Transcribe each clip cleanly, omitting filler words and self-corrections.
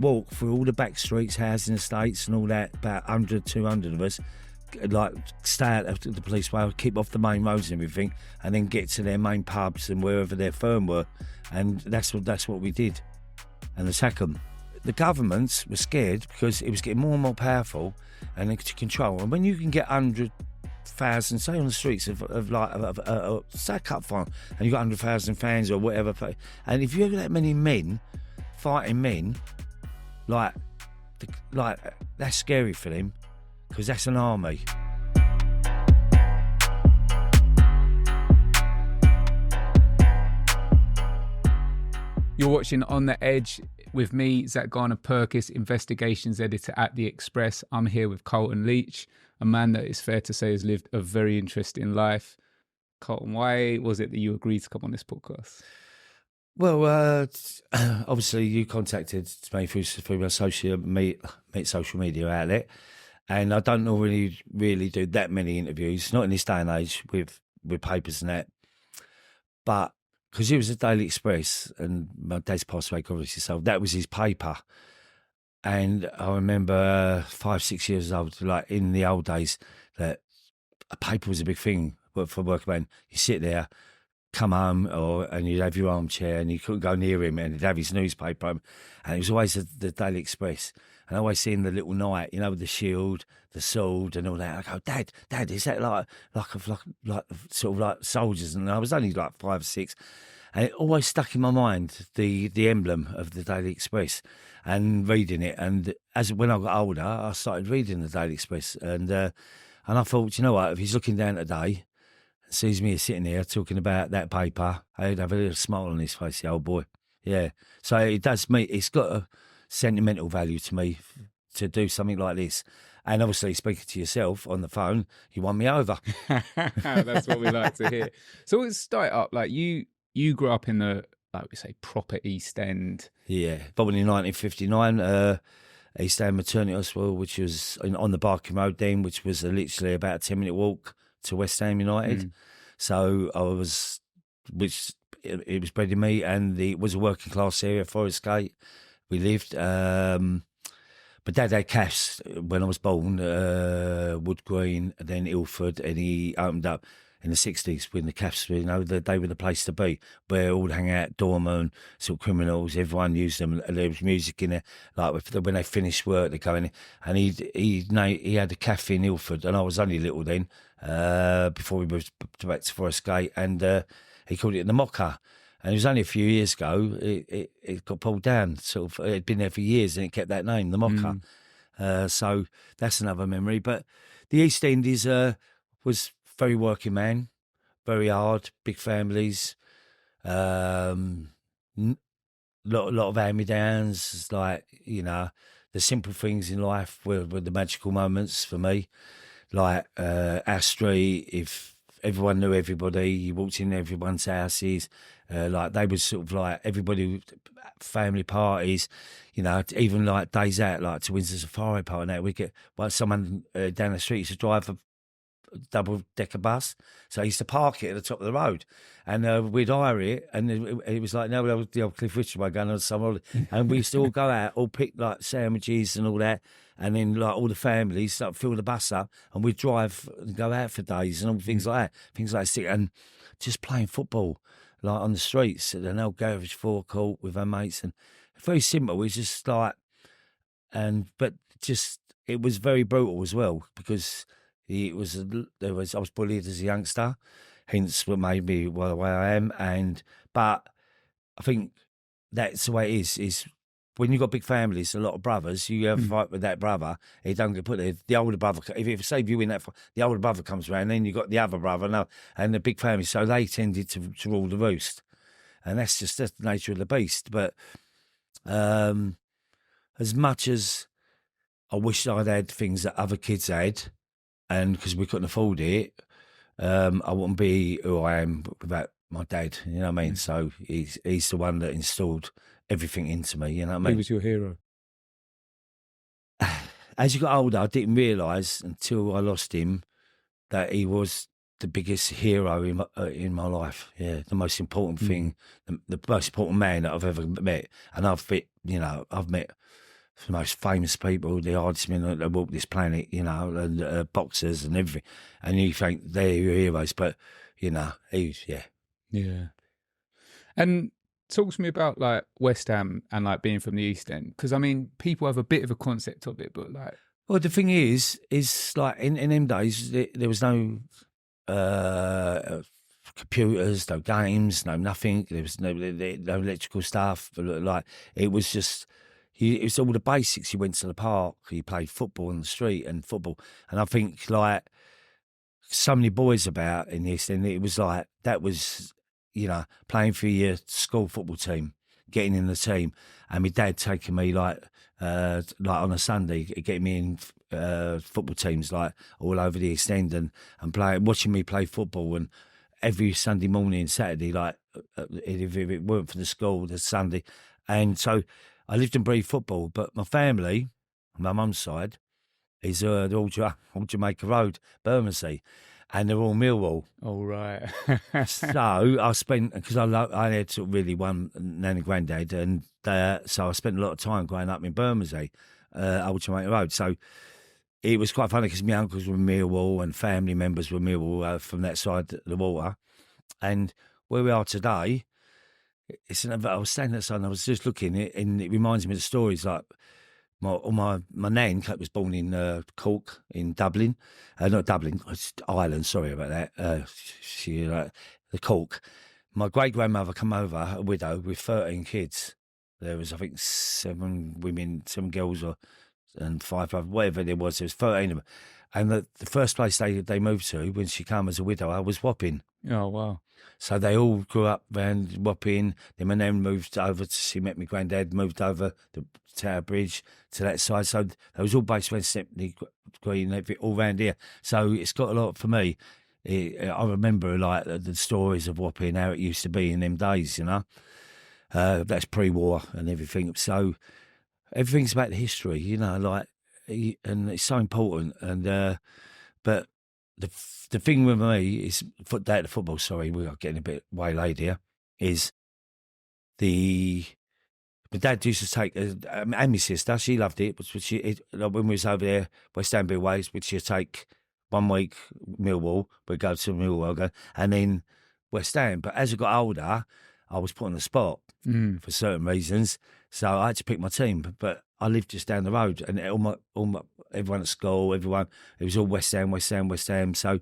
walk through all the back streets, housing estates and all that, about 100, 200 of us, like stay out of the police way, keep off the main roads and everything, and then get to their main pubs and wherever their firm were, and that's what we did, and attack them. The governments were scared because it was getting more and more powerful and to control. And when you can get 100,000, say on the streets of say a cup final, and you got 100,000 fans or whatever, and if you have that many men, fighting men, like that's scary for them because that's an army. You're watching On the Edge with me, Zak Garner-Purkis, investigations editor at The Express. I'm here with Carlton Leach, a man that is fair to say has lived a very interesting life. Carlton, why was it that you agreed to come on this podcast? Well, obviously you contacted me through my social media outlet, and I don't normally really do that many interviews, not in this day and age with papers and that, but because it was a Daily Express and my dad's passed away, obviously, so that was his paper. And I remember 5-6 years old, like in the old days, that a paper was a big thing for working man. You sit there, come home, and you'd have your armchair and you couldn't go near him, and he'd have his newspaper. And it was always the Daily Express. And I always seen the little knight, with the shield, the sword and all that. I go, Dad, is that like sort of like soldiers? And I was only like 5 or 6. And it always stuck in my mind, the emblem of the Daily Express, and reading it. And when I got older, I started reading the Daily Express. And I thought, you know what, if he's looking down today and sees me sitting here talking about that paper, I'd have a little smile on his face, the old boy. Yeah. So it does it's got a sentimental value to me to do something like this. And obviously, speaking to yourself on the phone, you won me over. That's what we like to hear. So let's start up. Like you grew up in the, like we say, proper East End. Yeah, born in 1959. East End Maternity Hospital, which was on the Barking Road then, which was literally about a 10-minute walk to West Ham United. So it was bred in me, and it was a working class area, Forest Gate. We lived. But Dad had cash when I was born, Wood Green, and then Ilford, and he opened up in the 60s when the Caps, they were the place to be, where all hang out, doormen, sort of criminals, everyone used them, and there was music in there, like when they finished work, they go in, and he had a cafe in Ilford, and I was only little then, before we moved back to Forest Gate, and he called it the Mocker. And it was only a few years ago, it got pulled down. Sort of, it had been there for years and it kept that name, the Mocker. So that's another memory. But the East End was very working man, very hard, big families, lot of hand-me-downs, like, the simple things in life were the magical moments for me. Like our street, if everyone knew everybody, you walked in everyone's houses, like they was sort of like everybody, family parties, even like days out, like to Windsor Safari Park and that, we get someone down the street used to drive a double-decker bus, so I used to park it at the top of the road, and we'd hire it, and it was like, no, the old Cliff Richard way going on summer, and we used to all go out, all pick like sandwiches and all that, and then like all the families like, fill the bus up, and we'd drive and go out for days and all things like that, and just playing football like on the streets at an old garage forecourt with our mates, and very simple. It was just like, but it was very brutal as well, because I was bullied as a youngster, hence what made me the way I am. But I think that's the way it is when you've got big families, a lot of brothers, you have a fight with that brother, he don't get put there. The older brother, if say you win that fight, the older brother comes around, then you've got the other brother and the big family, so they tended to rule the roost. And that's the nature of the beast. But as much as I wish I'd had things that other kids had, and because we couldn't afford it, I wouldn't be who I am without my dad, you know what I mean? So he's the one that installed everything into me, you know what I mean? He was your hero. As you got older, I didn't realise until I lost him that he was the biggest hero in my life. Yeah, the most important thing, the most important man that I've ever met. And I've met the most famous people, the hardest men that walk this planet, you know, and boxers and everything. And you think they're your heroes, but, you know, he's, yeah. Yeah. And talk to me about like West Ham and like being from the East End, because I mean, people have a bit of a concept of it, but like, Well, the thing is like in them days, there was no computers, no games, no nothing. There was no electrical stuff. Like it was just, it was all the basics. You went to the park, you played football on the street and football. And I think like so many boys about in the East End, it was like that was, you know, playing for your school football team, getting in the team, and my dad taking me like on a Sunday, getting me in football teams like all over the East End and playing, watching me play football, and every Sunday morning, Saturday, like if it weren't for the school, the Sunday, and so I lived and breathed football. But my family, my mum's side, is they're all Jamaica Road, Bermondsey, and they're all Millwall. all right. So I spent, because I had sort of really one nan and granddad, and so I spent a lot of time growing up in Bermondsey, Old Jamaica Road. So it was quite funny because my uncles were Millwall and family members were Millwall from that side of the water. And where we are today, I was standing outside and I was just looking, and it reminds me of the stories like my nan was born in Cork in Dublin, not Dublin, it's Ireland. Sorry about that. She the Cork. My great grandmother come over, a widow with 13 kids. There was, I think, 7 women, 7 girls, and 5 brothers, whatever there was 13 of them. And the first place they moved to when she came as a widow was Wapping. Oh wow. So they all grew up around Wapping. Then my nan moved over she met my granddad, moved over the Tower Bridge to that side. So they was all based around Stepney Green, all around here. So it's got a lot for me. I remember like the stories of Wapping, how it used to be in them days, you know. That's pre-war and everything. So everything's about the history, you know, like, and it's so important. And but the thing with me is the football. Sorry, we are getting a bit waylaid here. Is my dad used to take, and my sister, she loved it. But like when we was over there, West Ham ways, which she'd take 1 week Millwall, we'd go to Millwall, and then West Ham. But as I got older, I was put on the spot for certain reasons, so I had to pick my team. But I lived just down the road, and everyone at school, it was all West Ham, West Ham, West Ham. So,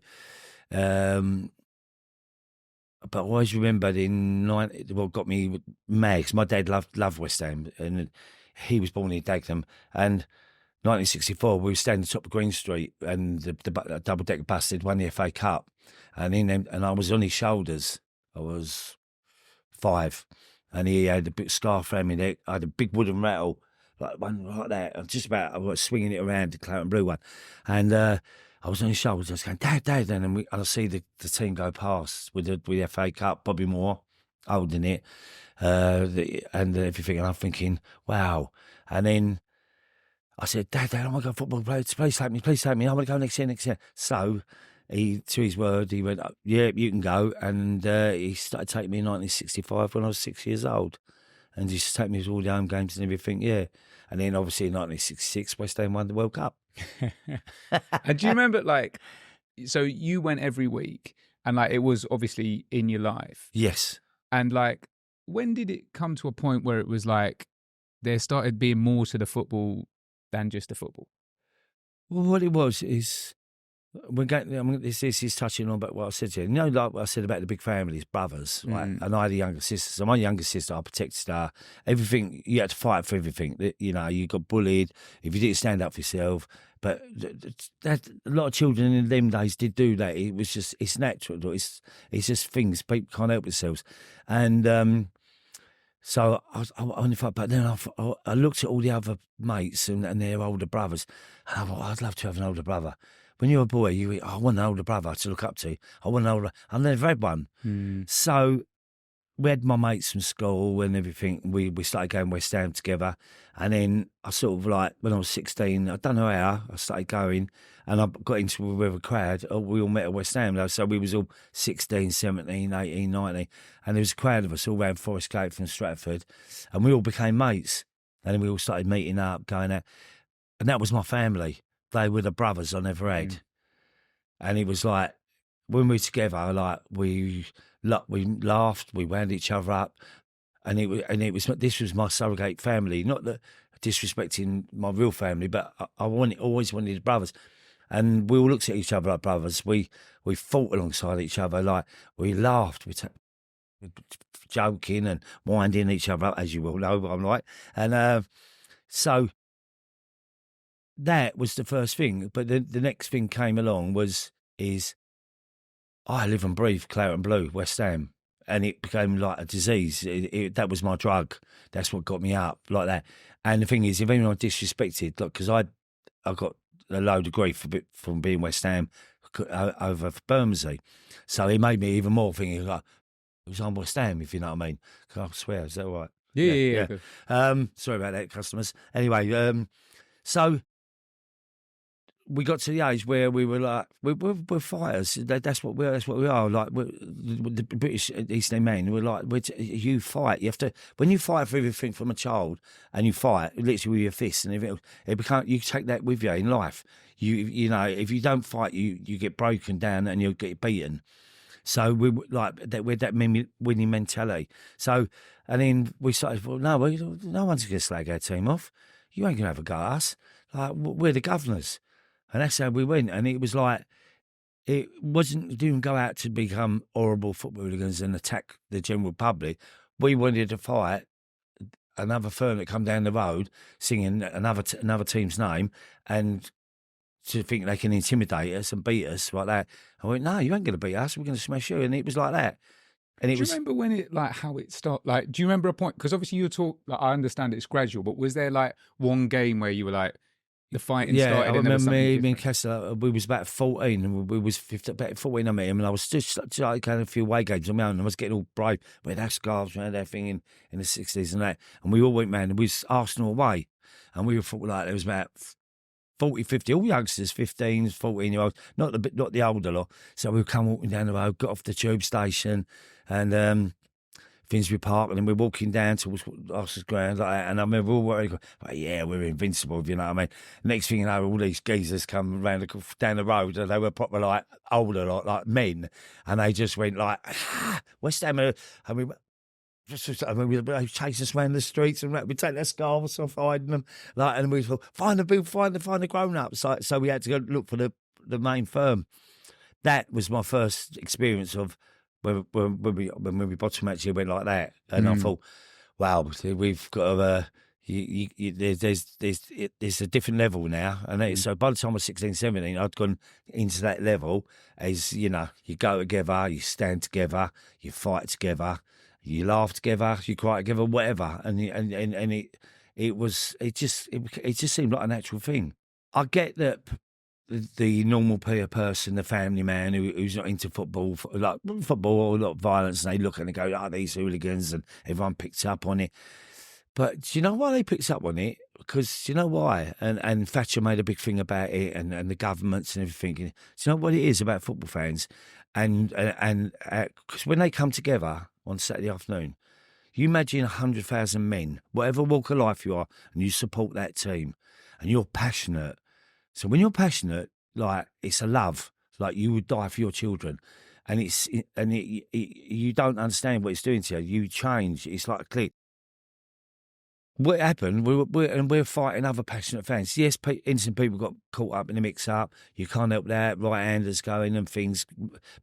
but I always remembered what got me mad, because my dad loved West Ham, and he was born in Dagenham, and 1964, we were standing top of Green Street, and the double-decker bus had won the FA Cup, and I was on his shoulders. I was 5, and he had a big scarf around me neck. I had a big wooden rattle, like one like that. I was swinging it around, the Claret Blue one, and I was on his shoulders. I was going, Dad, and I see the team go past with the FA Cup, Bobby Moore holding it, and everything, and I'm thinking, wow. And then I said, Dad, I want to go football. Please take me. I want to go next year. So he, to his word, he went, yeah, you can go. And he started taking me in 1965 when I was 6 years old. And he used to take me to all the home games and everything, yeah. And then obviously in 1966, West Ham won the World Cup. And do you remember, like, so you went every week and like it was obviously in your life. Yes. And like, when did it come to a point where it was like there started being more to the football than just the football? Well, what it was is, this is touching on about what I said to you. You know, like what I said about the big families, brothers, right? And I had a younger sister. So my younger sister, I protected her. Everything, you had to fight for everything. You know, you got bullied if you didn't stand up for yourself. But a lot of children in them days did do that. It was just, it's natural. It's just things, people can't help themselves. And so I only thought, but then I looked at all the other mates and their older brothers, and I thought, I'd love to have an older brother. When you're a boy, I want an older brother to look up to. I never had one. So we had my mates from school and everything. We started going West Ham together. And then I sort of like, when I was 16, I don't know how, I started going and I got into with a crowd. We all met at West Ham. So we was all 16, 17, 18, 19. And there was a crowd of us all around Forest Gate from Stratford. And we all became mates. And then we all started meeting up, going out. And that was my family. They were the brothers I never had. And it was like, when we were together, like we laughed, we wound each other up. And this was my surrogate family. Not that disrespecting my real family, but I always wanted brothers. And we all looked at each other like brothers. We fought alongside each other, like we laughed, joking and winding each other up, as you will know what I'm like. And so that was the first thing. But the next thing came along is I live and breathe Claret Blue, West Ham. And it became like a disease. That was my drug. That's what got me up like that. And the thing is, if anyone disrespected, because I got a load of grief from being West Ham over Bermondsey. So it made me even more thinking, like, it was on West Ham, if you know what I mean. I swear, is that all right? Yeah. Sorry about that, customers. Anyway, so we got to the age where we were like, we're fighters. That's what we are. Like the British East End men. We're like, you fight. You have to, when you fight for everything from a child, and you fight literally with your fists, and it becomes, you take that with you in life. You know, if you don't fight, you get broken down and you'll get beaten. So we like that. We're that winning mentality. So, and then we started. Well, no one's going to slag our team off. You ain't going to have a go at us. Like, we're the governors. And that's how we went. And it was like, didn't go out to become horrible football hooligans and attack the general public. We wanted to fight another firm that come down the road singing another team's name, and to think they can intimidate us and beat us like that. I went, no, you ain't going to beat us. We're going to smash you. And it was like that. And do you remember when it, like, how it started? Like, do you remember a point? Because obviously you talk, like, I understand it's gradual, but was there like one game where you were like, the fighting started? I remember me and different? Kessler, we was about 14, and we was 15, about 14 I met him, and I was just like kind of a few away games on my own, and I was getting all brave. We had our scarves, we had everything in the 60s and that, and we all went, man, and we was Arsenal away, and we were like, there was about 40, 50, all youngsters, 15s, 14-year-olds, not the older lot. So we would come walking down the road, got off the tube station, and Finsbury Park, and then we're walking down towards Arsenal's ground like that. And I remember all worried, like, yeah, we're invincible, if you know what I mean. Next thing you know, all these geezers come down the road, and they were proper like older, like men, and they just went like, West Ham, and we. They chase us around the streets, and we take their scarves off, hiding them, like, and we find the grown ups. So we had to go look for the main firm. That was my first experience of when we bottom actually went like that, and I thought, wow, we've got there's a different level now, and so by the time I was 16, 17, I'd gone into that level as, you know, you go together, you stand together, you fight together. You laugh together, you cry together, whatever, and it just seemed like a natural thing. I get that the normal person, the family man who's not into football or a lot of violence, and they look and they go, "Oh, these hooligans," and everyone picks up on it. But do you know why they picked up on it? Because do you know why? And Thatcher made a big thing about it, and the governments and everything. Do you know what it is about football fans? And because when they come together on Saturday afternoon, you imagine 100,000 men, whatever walk of life you are, and you support that team, and you're passionate. So when you're passionate, like, it's a love, like you would die for your children, and you don't understand what it's doing to you. You change. It's like a click. What happened? We're fighting other passionate fans. Yes, innocent people got caught up in the mix-up. You can't help that. Right-handers going and things,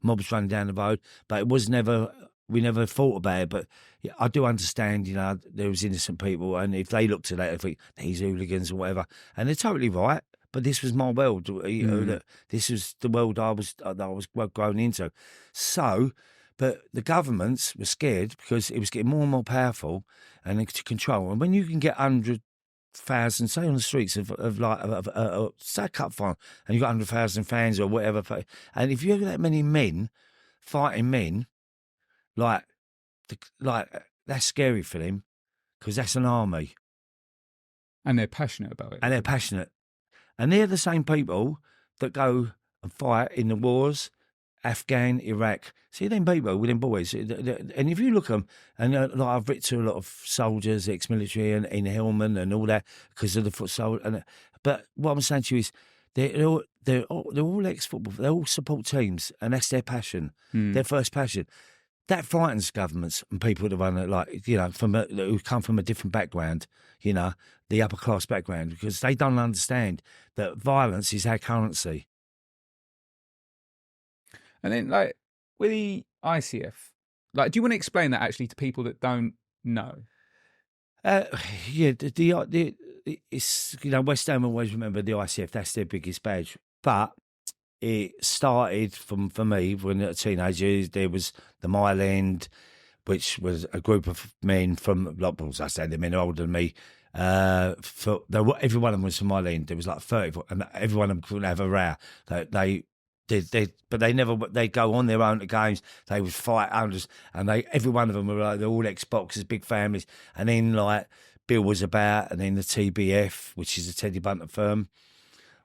mobs running down the road. But it was never. We never thought about it. But yeah, I do understand. You know, there was innocent people, and if they looked at that, they think these hooligans or whatever, and they're totally right. But this was my world. You know, that this was the world I was grown into. So. But the governments were scared because it was getting more and more powerful and to control. And when you can get 100,000, say on the streets of say a cup final, and you've got 100,000 fans or whatever, and if you have that many men, fighting men, like that's scary for them, because that's an army. And they're passionate about it. And they're passionate. And they're the same people that go and fight in the wars Afghan, Iraq. See them people with them boys, and if you look at them, and like I've written to a lot of soldiers, ex-military, and in Helmand and all that because of the foot soldier. But what I'm saying to you is, they're all ex-football. They all support teams, and that's their passion, their first passion. That frightens governments and people that run it, like, you know, who come from a different background, you know, the upper class background, because they don't understand that violence is our currency. And then, like, with the ICF, like, do you want to explain that actually to people that don't know? Yeah, it's, you know, West Ham always remember the ICF. That's their biggest badge. But it started for me when I was a teenager. There was the Mile End, which was a group of men from, like, I say the men are older than me. Every one of them was from Mile End. There was like 30, and every one of them couldn't have a row. But they go on their own to games. They would fight others, and every one of them were like, they're all ex-boxers, big families. And then, like, Bill was about, and then the TBF, which is a Teddy Bunter firm,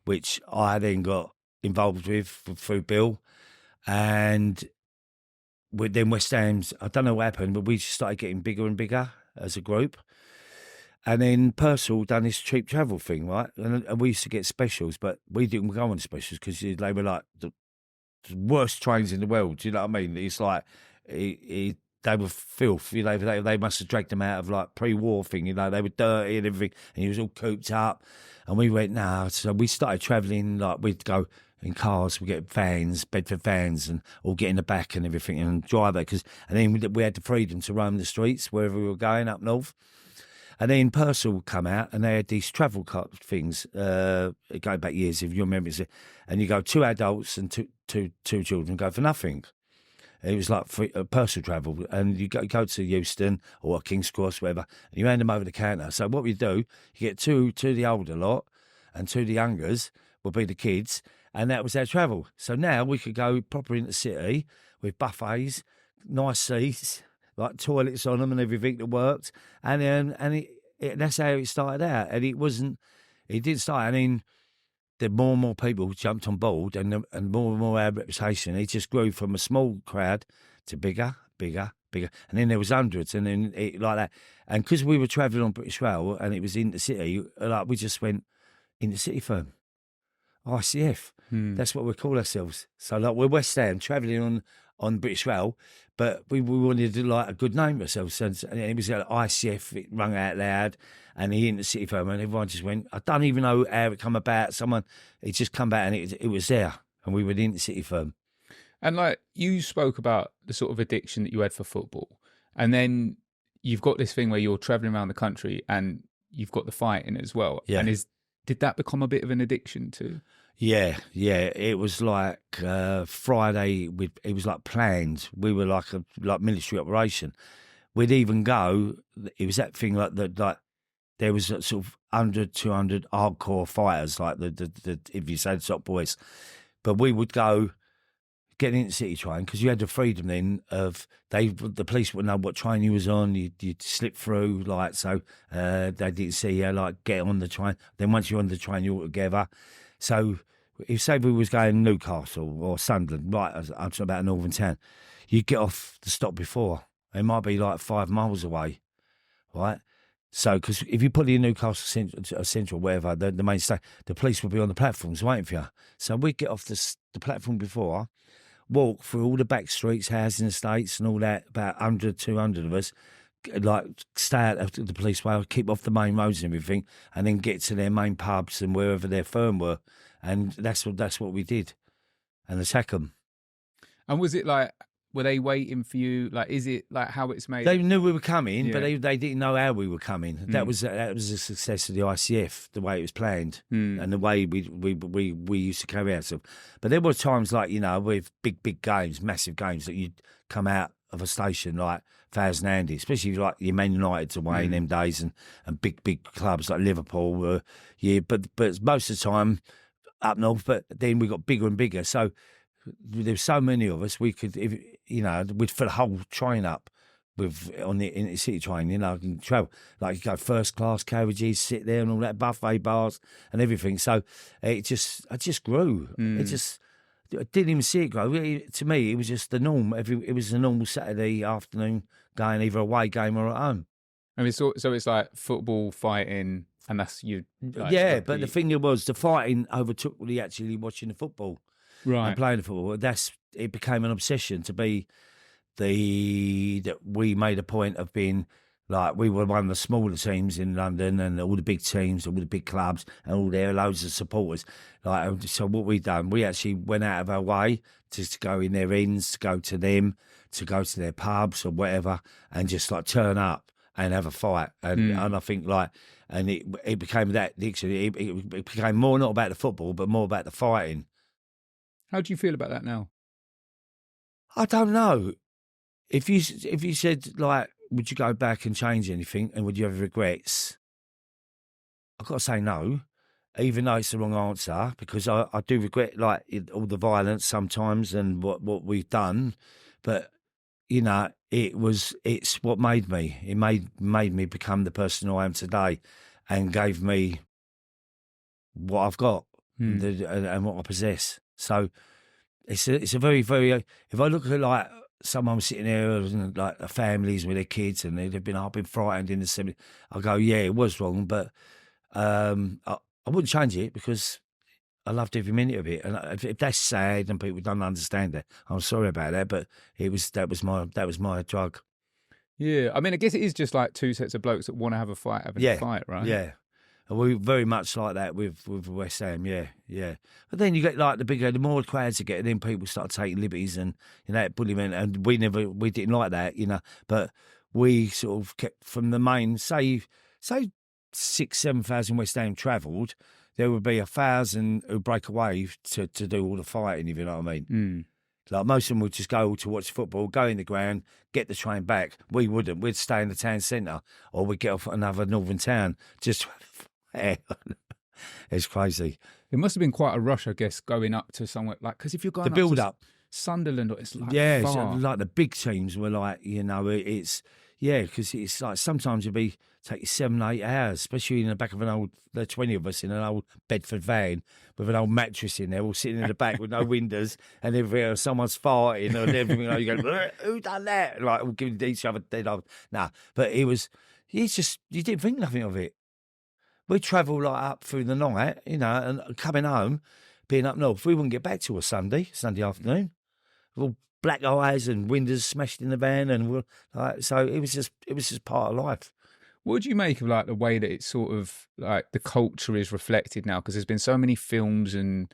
which I then got involved with through Bill. And with then West Ham's, I don't know what happened, but we just started getting bigger and bigger as a group. And then Purcell done this cheap travel thing, right? And we used to get specials, but we didn't go on specials because they were like the worst trains in the world. Do you know what I mean? It's like they were filth. You know, they must have dragged them out of like pre-war thing. You know, they were dirty and everything, and he was all cooped up. And we went, nah. So we started travelling. Like, we'd go in cars, we get vans, Bedford vans, and all get in the back and everything and drive it. And then we had the freedom to roam the streets wherever we were going up north. And then Purcell would come out, and they had these travel cart things, going back years, if you remember. And you go 2 adults and two children go for nothing. It was like free, Purcell travel, and you go to Euston or King's Cross, whatever, and you hand them over the counter. So what we do, you get two of the older lot, and 2 of the youngers will be the kids, and that was our travel. So now we could go proper into the city with buffets, nice seats, like toilets on them and everything that worked, and that's how it started out. And it didn't start. I mean, the more and more people jumped on board, and more and more our reputation. It just grew from a small crowd to bigger, and then there was hundreds, and then like that. And because we were travelling on British Rail, and it was in the city, like, we just went in the city firm. ICF. That's what we call ourselves. So, like, we're West Ham travelling on British Rail, but we wanted to do like a good name for ourselves. And it was like ICF, it rung out loud, and he in the city firm, and everyone just went, I don't even know how it come about. It just come back, and it was there, and we were in the city firm. And, like, you spoke about the sort of addiction that you had for football, and then you've got this thing where you're travelling around the country and you've got the fighting as well. Yeah. And did that become a bit of an addiction too? Yeah. It was like Friday. It was like planned. We were like a military operation. We'd even go. It was that thing like that. Like, there was sort of 100, 200 hardcore fighters, like the if you say the top boys. But we would go get into city train, because you had the freedom then of the police would know what train you was on. You'd slip through, like, so they didn't see you, like, get on the train. Then once you're on the train, you're all together. So if, say, we was going Newcastle or Sunderland, right, I'm talking about a northern town, you'd get off the stop before. It might be like 5 miles away, right? So, because if you put it in Newcastle Central, wherever, the main station, the police would be on the platforms waiting for you. So we'd get off the platform before, walk through all the back streets, housing estates and all that, about 100, 200 of us, like, stay out of the police way, keep off the main roads and everything, and then get to their main pubs and wherever their firm were. And that's what we did, and attack them. And was it like, were they waiting for you? Like, is it like how it's made? They knew we were coming, Yeah. but they didn't know how we were coming. That was a success of the ICF, the way it was planned, and the way we used to carry ourselves. But there were times, like, you know, with big games, massive games, that you'd come out of a station like Thousand Andy, especially like your Man United away in them days, and big clubs like Liverpool. But most of the time up north. But then we got bigger and bigger, so there were so many of us. We could, we'd fill the whole train up in the city train, and travel, like, you go first class carriages, sit there and all that, buffet bars and everything. So I just grew. I didn't even see it grow. To me, it was just the norm. It was a normal Saturday afternoon going either away game or at home. I mean, so it's like football, fighting, and that's you. Like, Yeah, rugby. but the thing was, the fighting overtook the actually watching the football Right. and playing the football. It became an obsession to be that we made a point of being like we were one of the smaller teams in London, and all the big teams, all the big clubs, and all there loads of supporters. Like, so what we done, we actually went out of our way to go in their inns, to go to them, to go to their pubs or whatever, and just like turn up and have a fight. And I think it became that. It became more not about the football, but more about the fighting. How do you feel about that now? I don't know. If you said, like, would you go back and change anything, and would you have regrets? I've got to say no, even though it's the wrong answer, because I do regret, like, all the violence sometimes and what we've done. But, you know, it's what made me. It made me become the person I am today, and gave me what I've got and what I possess. So it's a very, very, if I look at, like, someone sitting there, like families with their kids, and they've been, I've been frightened in the cemetery, I go, yeah, it was wrong, but I wouldn't change it, because I loved every minute of it. And if that's sad and people don't understand that, I'm sorry about that, but that was my drug. Yeah, I mean, I guess it is just like two sets of blokes that want to have a fight, a fight, right? Yeah. And we very much like that with West Ham, yeah. But then you get, like, the more crowds you get, then people start taking liberties and, you know, bullying, and we didn't like that, you know. But we sort of kept from the main, say 6,000-7,000 West Ham travelled, there would be 1,000 who break away to do all the fighting, if you know what I mean. Like, most of them would just go to watch football, go in the ground, get the train back. We wouldn't. We'd stay in the town centre, or we'd get off at another northern town just to have fun. It's crazy. It must have been quite a rush, I guess, going up to somewhere like, because if you're going the build up up, Sunderland, it's like far. Like the big teams were like, you know, it's because it's like sometimes it'd take you 7-8 hours, especially in the back of the 20 of us in an old Bedford van with an old mattress in there, all sitting in the back with no windows, and everywhere someone's farting and everything. Like, you go, who done that? Like, all giving each other dead old. Nah, but you didn't think nothing of it. We travel, like, up through the night, you know, and coming home, being up north, we wouldn't get back till a Sunday afternoon. All black eyes and windows smashed in the van, and so it was just part of life. What do you make of, like, the way that it's sort of like the culture is reflected now? Because there's been so many films and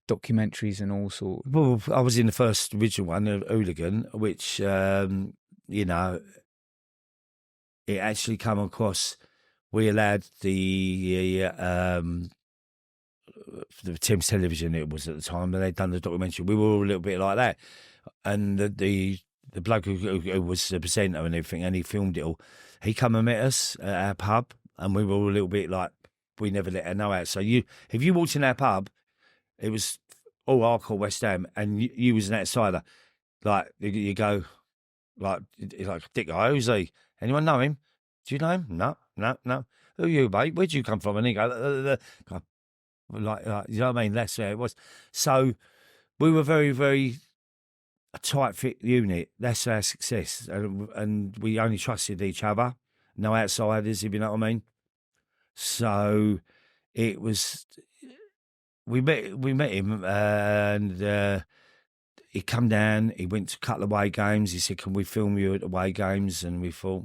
documentaries and all sorts. Well, I was in the first original one, Hooligan, which you know, it actually come across. We allowed the Thames Television, it was at the time, and they'd done the documentary. We were all a little bit like that, and the bloke who was the presenter and everything, and he filmed it all. He come and met us at our pub, and we were all a little bit like, we never let her know out. So if you walked in our pub, it was all hardcore West Ham, and you was an outsider. Like, you go, like Dick guy, who's he? Anyone know him? Do you know him? No. Who are you, mate? Where'd you come from? And he go, like, you know what I mean? That's where it was. So we were very, very a tight fit unit. That's our success, and we only trusted each other. No outsiders, if you know what I mean. So it was. We met him, and he come down. He went to a couple of away games. He said, "Can we film you at away games?" And we thought,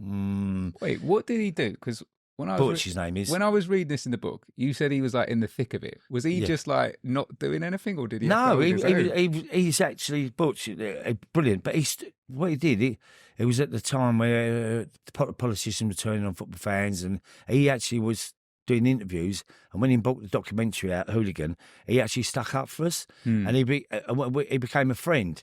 Wait, what did he do? Because Butch, his name is. When I was reading this in the book, you said he was like in the thick of it. Was he just like not doing anything, or did he? No, he's actually Butch, brilliant. But what he did, it was at the time where the politicians were turning on football fans, and he actually was doing interviews. And when he brought the documentary out, Hooligan, he actually stuck up for us, and he became a friend.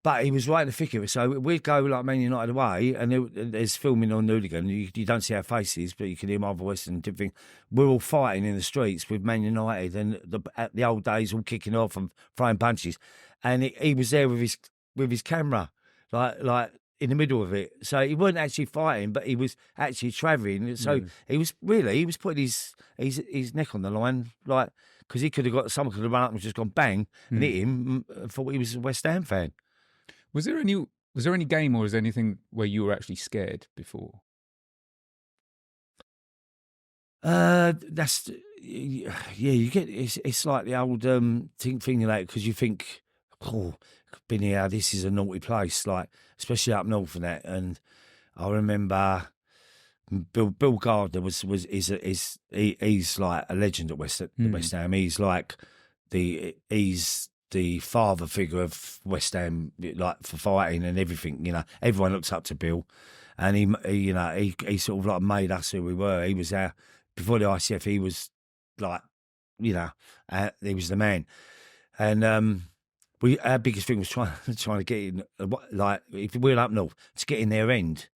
But he was right in the thick of it. So we'd go, like, Man United away, and there's filming on Hooligan. You don't see our faces, but you can hear my voice and different. We're all fighting in the streets with Man United, and at the old days, all kicking off and throwing punches. And he was there with his camera, like in the middle of it. So he wasn't actually fighting, but he was actually travelling. So he was putting his neck on the line, like, because someone could have run up and just gone bang and hit him and thought he was a West Ham fan. Was there any game or was there anything where you were actually scared before? That's you get it's like the old thing like, because you think, oh, been here, this is a naughty place, like especially up north and that. And I remember Bill Gardner he's like a legend at West Ham. He's like he's the father figure of West Ham, like for fighting and everything. You know, everyone looks up to Bill, and he sort of like made us who we were. He was our before the ICF. He was like, he was the man, and our biggest thing was trying to get in, like if we were up north, to get in their end,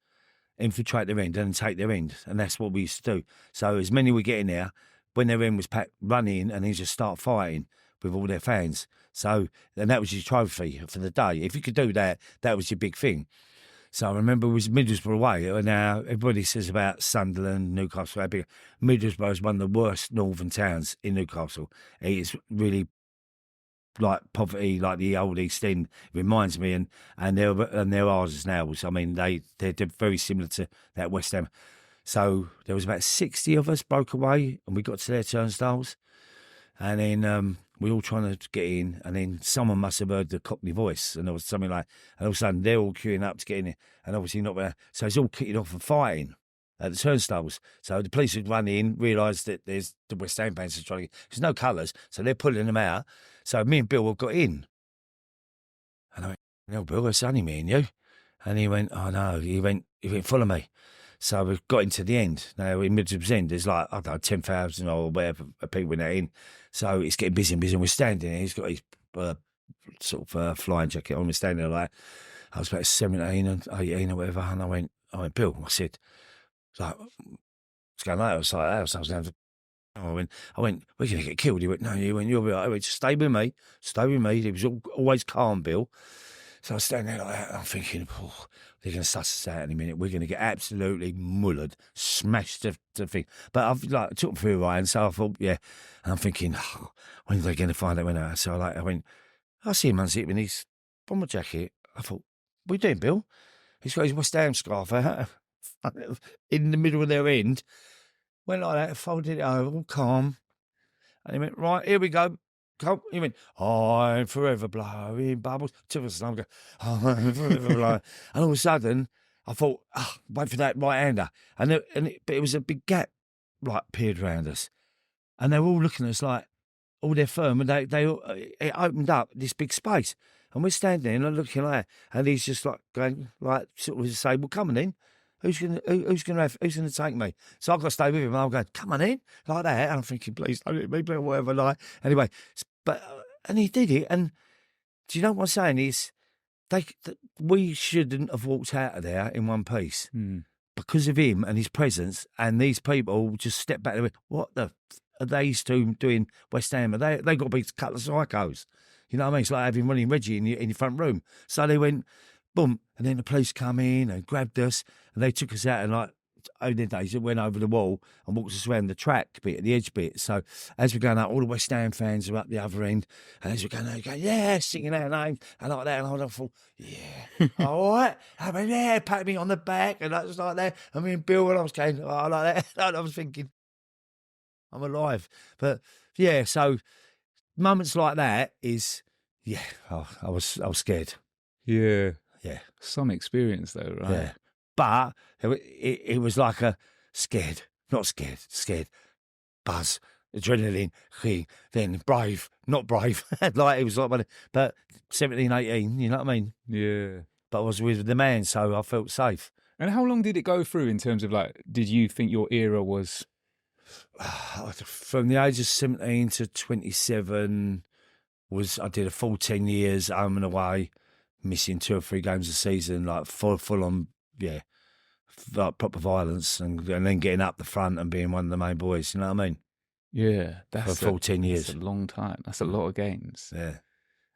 infiltrate their end and take their end, and that's what we used to do. So as many we get in there, when their end was packed, run in and then just start fighting with all their fans. So and that was your trophy for the day. If you could do that, that was your big thing. So I remember it was Middlesbrough away, and now everybody says about Sunderland, Newcastle, how big. Middlesbrough is one of the worst northern towns in Newcastle. It's really like poverty, like the old East End. It reminds me, and they're ours as now. I mean, they're very similar to that West Ham. So there was about 60 of us broke away, and we got to their turnstiles, and then we all trying to get in, and then someone must have heard the Cockney voice, and there was something like, and all of a sudden they're all queuing up to get in there, and obviously not there. So it's all kicked off and fighting at the turnstiles. So the police would run in, realised that there's the West Ham fans trying to get, there's no colours, so they're pulling them out. So me and Bill got in. And I went, no, Bill, it's only me and you. And he went, oh no, he went, follow me. So we got into the end. Now in Middlesbrough's end, there's like, I don't know, 10,000 or whatever people in that in. So it's getting busy and busy. And we're standing there. He's got his sort of flying jacket on. We're standing there like, I was about 17 and 18 or whatever. And I went, Bill, I said, like, what's going on? I was like, I was down to, I went, we're going to get killed. He went, no, you'll be all right. I went, just stay with me. He was always calm, Bill. So I was standing there like that, and I'm thinking, oh, they're going to suss us out in a minute. We're going to get absolutely mullered, smashed the thing. But I've like took them through Ryan, so I thought, yeah. And I'm thinking, oh, when are they going to find out when I? So I went, I see him unzipping his bomber jacket. I thought, what are you doing, Bill? He's got his West Ham scarf out in the middle of their end. Went like that, folded it over, all calm. And he went, right, here we go. He went, I'm forever blowing bubbles. Took us time, go, I'm forever blowing. And all of a sudden, I thought, wait for that right hander. But it was a big gap, like, appeared around us. And they were all looking at us like, all their firm, and it opened up this big space. And we're standing there and looking like that. And he's just like going, like, sort of saying, well, come on in. Who's gonna take me? So I've got to stay with him. And I'm going, come on in, like that. And I'm thinking, please don't hit me, but whatever. Like anyway, and he did it. And do you know what I'm saying? Is we shouldn't have walked out of there in one piece because of him and his presence. And these people just stepped back and went, what the are these two doing West Ham? They got to be a couple of psychos. You know what I mean? It's like having Ronnie and Reggie in your front room. So they went, boom, and then the police come in and grabbed us, and they took us out and like, olden days, went over the wall and walked us around the track bit, the edge bit. So as we're going out, all the West Ham fans are up the other end, and as we're going out, going, yeah, singing our names, and like that, and I thought, yeah, all right, I mean, yeah, pat me on the back, and that was like that. I mean, Bill, and I was going, oh, like that, and I was thinking, I'm alive. But yeah, so moments like that is, yeah, I was scared. Yeah. Yeah. Some experience though, right? Yeah. But it was like a scared, buzz, adrenaline thing, then brave, not brave. Like it was like, but 17, 18, you know what I mean? Yeah. But I was with the man, so I felt safe. And how long did it go through in terms of like, did you think your era was? From the age of 17 to 27 I did a full 10 years home and away, missing 2 or 3 games a season, like full on, yeah, like proper violence, and then getting up the front and being one of the main boys. You know what I mean? Yeah, for a full 10 years. That's a long time. That's a lot of games. Yeah.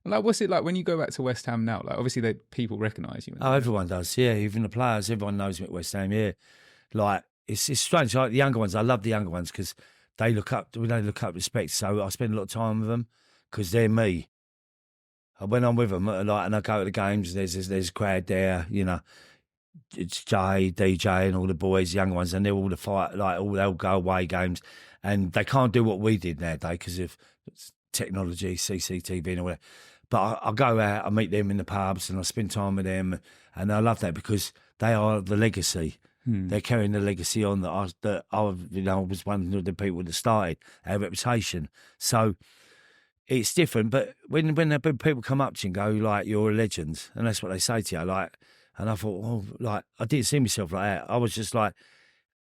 Like, what's it like when you go back to West Ham now? Like, obviously, people recognise you. Oh, everyone does, yeah. Even the players, everyone knows me at West Ham, yeah. Like, it's strange. Like, the younger ones, I love the younger ones because they look up respect. So I spend a lot of time with them because they're me. When I'm with them, like, and I go to the games, there's a crowd there, you know. It's Jay, DJ, and all the boys, young ones, and they're all the fight, like, they'll go away games, and they can't do what we did nowadays because of technology, CCTV, and all that. But I go out, I meet them in the pubs, and I spend time with them, and I love that because they are the legacy. They're carrying the legacy on that I was one of the people that started our reputation. So it's different, but when the people come up to you and go, like, you're a legend, and that's what they say to you, like, and I thought, oh, like, I didn't see myself like that. I was just like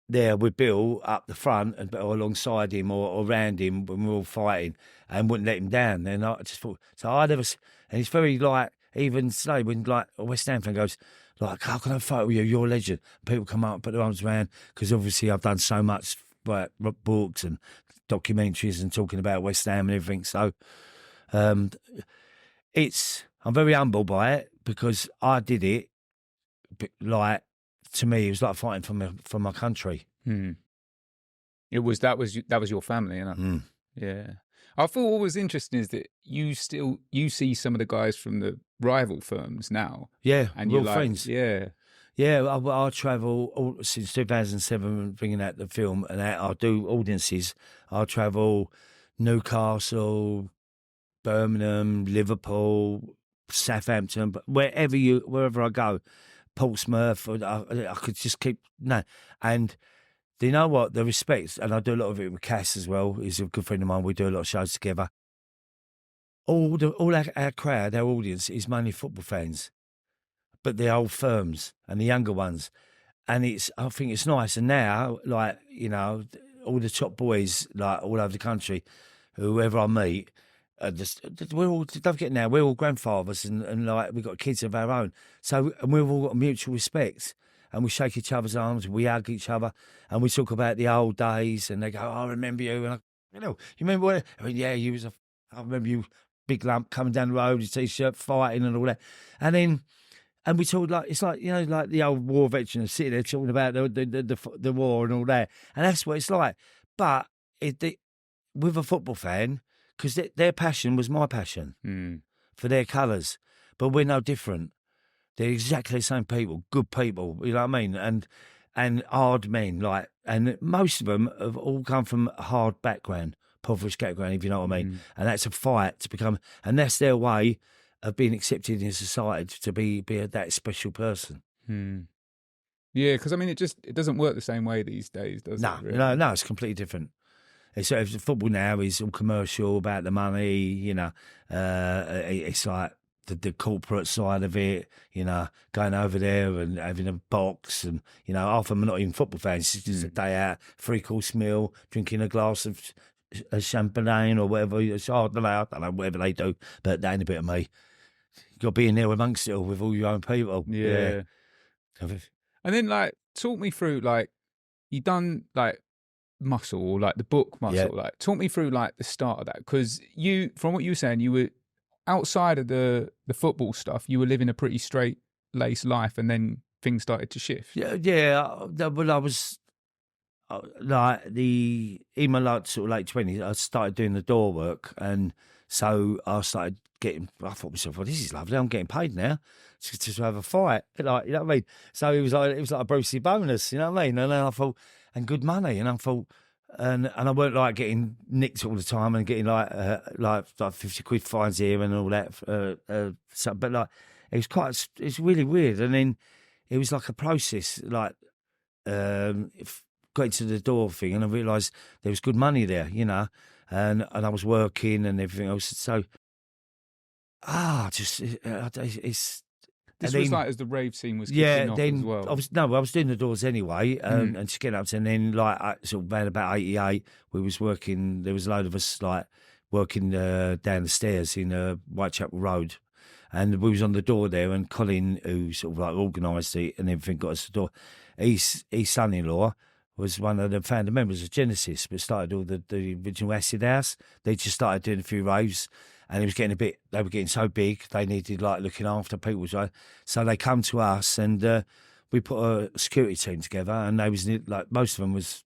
there with Bill up the front and or alongside him or around him when we were all fighting and wouldn't let him down. And I just thought, so I never, and it's very like, even today when like a West Ham fan goes, like, how can I fight with you? You're a legend. And people come up and put their arms around because obviously I've done so much, like, books and documentaries and talking about West Ham and everything. So I'm very humbled by it because I did it. Like, to me, it was like fighting for my country. That was your family, you know. Yeah. I thought what was interesting is that you see some of the guys from the rival firms now. Yeah, and real you're friends. Yeah. Yeah, I travel since 2007, bringing out the film, and I do audiences. I travel Newcastle, Birmingham, Liverpool, Southampton, but wherever I go, Portsmouth, I could just keep and. Do you know what? The respect, and I do a lot of it with Cass as well. He's a good friend of mine. We do a lot of shows together. All our crowd, our audience is mainly football fans, but the old firms and the younger ones. And I think it's nice. And now, like, you know, all the top boys, like, all over the country, whoever I meet, we're all, don't forget now, we're all grandfathers and like, we've got kids of our own. So, and we've all got mutual respect. And we shake each other's arms, we hug each other, and we talk about the old days. And they go, oh, I remember you. And you remember what? I mean, yeah, I remember you, big lump, coming down the road, your T-shirt, fighting and all that. And we talk like, it's like, you know, like the old war veterans sitting there talking about the war and all that. And that's what it's like. But with a football fan, because their passion was my passion for their colours. But we're no different. They're exactly the same people, good people, you know what I mean? And hard men, like, and most of them have all come from a hard background, impoverished background, if you know what I mean. And that's a fight to become, and that's their way of being accepted in society, to be that special person. Yeah, because I mean, it doesn't work the same way these days, does it? Really? No, it's completely different. So football now is all commercial, about the money, you know. It's like the corporate side of it, you know, going over there and having a box, and, you know, half of them are not even football fans. It's just a day out, 3-course meal, drinking a glass of champagne or whatever. I don't know, whatever they do, but that ain't a bit of me. You got to be in there amongst it all with all your own people. Yeah. And then, like, talk me through, like, you done, like, Muscle, or like the book Muscle. Like, talk me through, like, the start of that, because you, from what you were saying, you were outside of the football stuff, you were living a pretty straight-laced life, and then things started to shift. Yeah. Well, I was like in my sort of late 20s, I started doing the door work, and so I started getting. I thought to myself, well, this is lovely. I'm getting paid now to have a fight, like, you know what I mean. So it was like a Brucey bonus, you know what I mean. And then I thought, and good money, and I thought. And I weren't like getting nicked all the time and getting like 50 quid fines here and all that. But like, it's really weird. And then it was like a process, like got into the door thing, and I realised there was good money there, you know, and I was working and everything else. So, it's. This was like as the rave scene was kicking off as well. I was doing the doors anyway, and just getting up to, and then like sort of around about 88, we was working. There was a load of us like working down the stairs in Whitechapel Road, and we was on the door there. And Colin, who sort of like organised it and everything, got us the door. His son-in-law was one of the founder members of Genesis, but started all the original Acid House. They just started doing a few raves. and it was getting they were getting so big, they needed like looking after people. So they come to us, and we put a security team together, and they was like, most of them was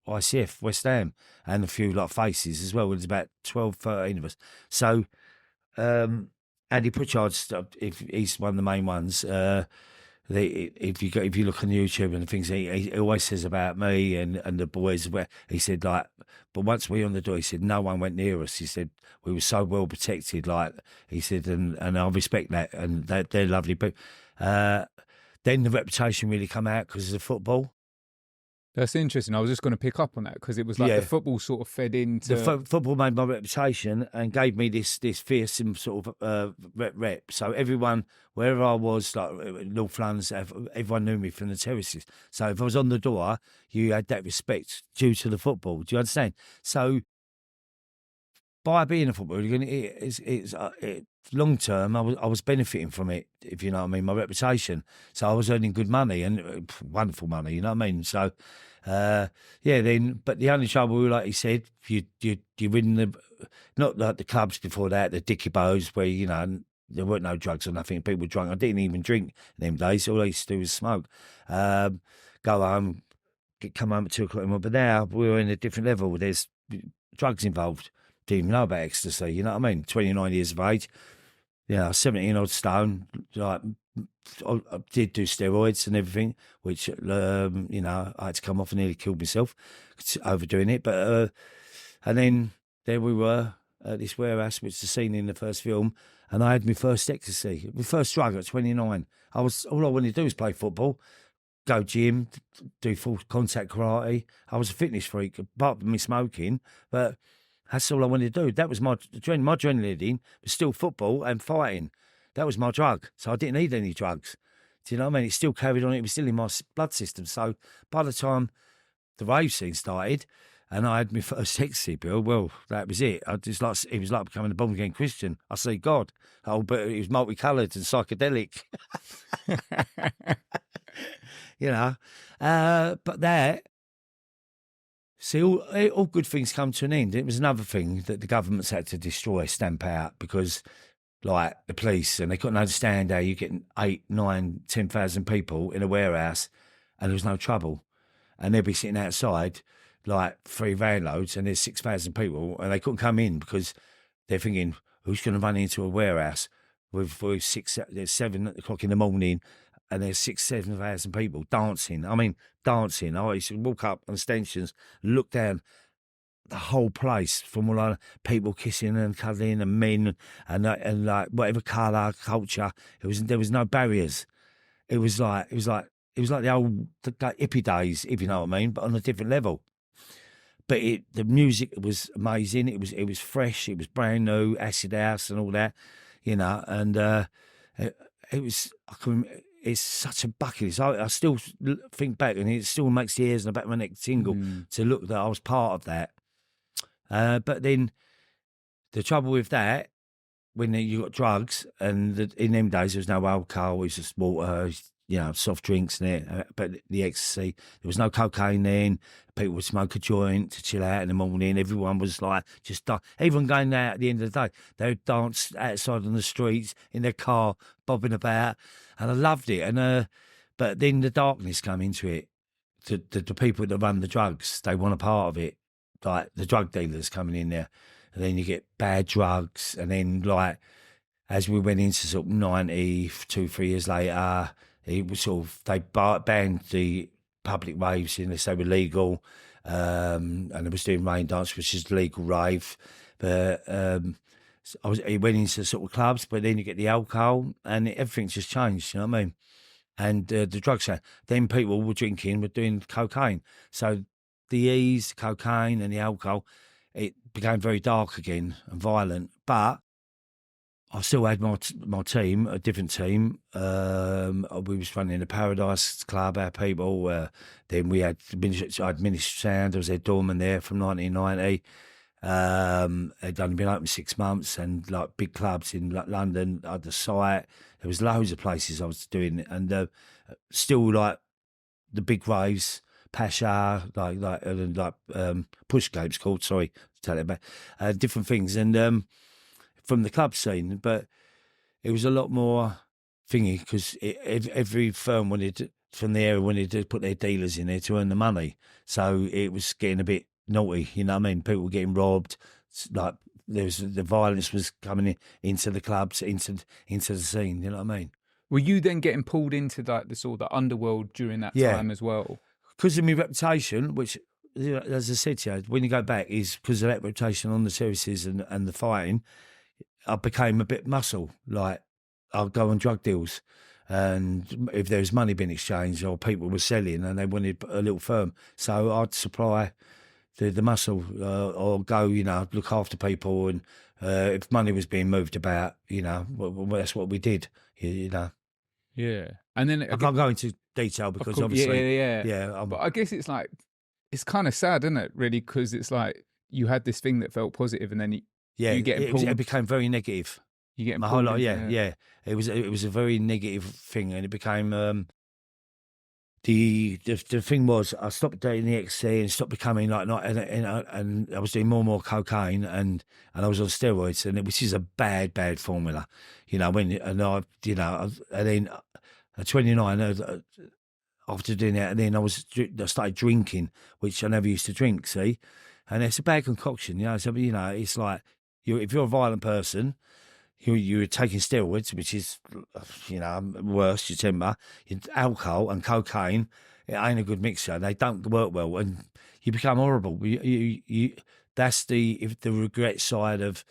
ICF, West Ham, and a few like faces as well. There was about 12, 13 of us. So Andy Pritchard's, if he's one of the main ones. If you look on YouTube and things, he always says about me and the boys. Where he said like, but once we were on the door, he said no one went near us. He said we were so well protected. Like he said, and I respect that, and they're lovely people. Then the reputation really come out because of the football. That's interesting. I was just going to pick up on that because it was like the football sort of fed into... The football made my reputation and gave me this fearsome sort of rep. So everyone, wherever I was, like North London, everyone knew me from the terraces. So if I was on the door, you had that respect due to the football. Do you understand? So by being a footballer, it's long term, I was benefiting from it, if you know what I mean, my reputation. So I was earning good money and wonderful money, you know what I mean? So, but the only trouble, like he said, you win not like the clubs before that, the Dickie Bows, where, you know, there weren't no drugs or nothing, people were drunk. I didn't even drink in them days, all I used to do was smoke. Go home, come home at 2 o'clock, but now we're in a different level, there's drugs involved. Didn't even know about ecstasy, you know what I mean? 29 years of age, 17 odd stone. Like, I did do steroids and everything, which, I had to come off and nearly killed myself overdoing it. But, and then there we were at this warehouse, which is the scene in the first film, and I had my first ecstasy, my first drug at 29. All I wanted to do was play football, go gym, do full contact karate. I was a fitness freak, apart from me smoking, but that's all I wanted to do. That was my adrenaline was still football and fighting. That was my drug. So I didn't need any drugs. Do you know what I mean? It still carried on. It was still in my blood system. So by the time the rave scene started and I had my first ecstasy pill, well, that was it. It was like becoming a born-again Christian. I see God. Oh, but it was multicoloured and psychedelic. But that... See, all good things come to an end. It was another thing that the government's had to destroy, stamp out, because, like, the police, and they couldn't understand how you get 8, 9, 10,000 people in a warehouse and there was no trouble. And they'd be sitting outside, like, 3 van loads, and there's 6,000 people, and they couldn't come in because they're thinking, who's going to run into a warehouse with there's 7 o'clock in the morning, and there's 7,000 people dancing. I mean, dancing. I used to walk up on stations, look down the whole place from all people kissing and cuddling and men and like whatever colour, culture. There was no barriers. It was like the old hippie days, if you know what I mean, but on a different level. But the music was amazing. It was fresh. It was brand new, acid house and all that, and it was. It's such a bucket list. I still think back, and it still makes the hairs on the back of my neck tingle to look that I was part of that. But then the trouble with that, when you got drugs, and in them days there was no alcohol, it was just water, soft drinks and it. But the ecstasy, there was no cocaine then. People would smoke a joint to chill out in the morning. Everyone was like, everyone going out at the end of the day, they would dance outside on the streets in their car, bobbing about. And I loved it. And but then the darkness came into it. The people that run the drugs, they want a part of it. Like the drug dealers coming in there. And then you get bad drugs. And then, like, as we went into sort of 90, 2-3 years later, it was they banned the public raves unless they were legal. And I was doing rain dance, which is legal rave. But it went into sort of clubs, but then you get the alcohol and everything just changed, you know what I mean? And the drugs, then people were doing cocaine. So the ease, cocaine and the alcohol, it became very dark again and violent. But I still had my team, a different team. We was running the Paradise Club, our people. Then I had Ministry Sound. I was their doorman there from 1990. They'd only been open 6 months, and like big clubs in London, I had the site. There was loads of places I was doing, and still like the big raves, Pasha, like Pushgate's called. Sorry to tell you about different things. And from the club scene, but it was a lot more thingy because every firm from the area wanted to put their dealers in there to earn the money. So it was getting a bit naughty, you know what I mean? People were getting robbed, like the violence was coming into the clubs, into the scene, you know what I mean? Were you then getting pulled into like the sort of the underworld during that time as well? Because of my reputation, which, you know, as I said to you, when you go back, is because of that reputation on the services and the fighting, I became a bit muscle. Like, I'd go on drug deals, and if there was money being exchanged or people were selling and they wanted a little firm, so I'd supply the muscle or go, you know, look after people, and if money was being moved about, you know, well, that's what we did, you know. Yeah, and then I can't go into detail because obviously, yeah. But I guess it's like, it's kind of sad, isn't it? Really, because it's like you had this thing that felt positive, and then you get pulled. It became very negative. You get my whole life, yeah. It was a very negative thing, and it became the thing was I stopped dating the XC and stopped becoming like not, and I was doing more and more cocaine, and I was on steroids, which is a bad formula, you know. And then at 29, after doing that, and then I started drinking, which I never used to drink. See, and it's a bad concoction, you know. So you know, it's like if you're a violent person, you're taking steroids, which is, you know, worse, your temper, alcohol and cocaine. It ain't a good mixture. They don't work well, and you become horrible. That's the regret side of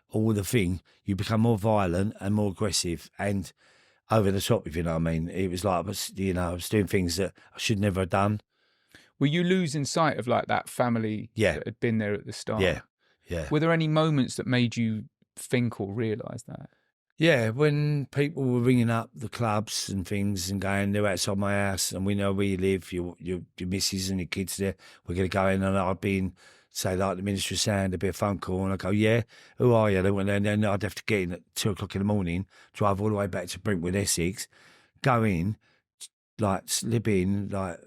all the thing. You become more violent and more aggressive and over the top, if you know what I mean. It was like, I was doing things that I should never have done. Were you losing sight of like that family that had been there at the start? Yeah. Were there any moments that made you think or realise that? Yeah, when people were ringing up the clubs and things and going, they're outside my house and we know where you live, your missus and your kids there, we're going to go in, and I'd be in, say, like the Ministry of Sound, there'd be a phone call, and I'd go, yeah, who are you? And then I'd have to get in at 2 o'clock in the morning, drive all the way back to Brentwood, Essex, go in, like slip in, like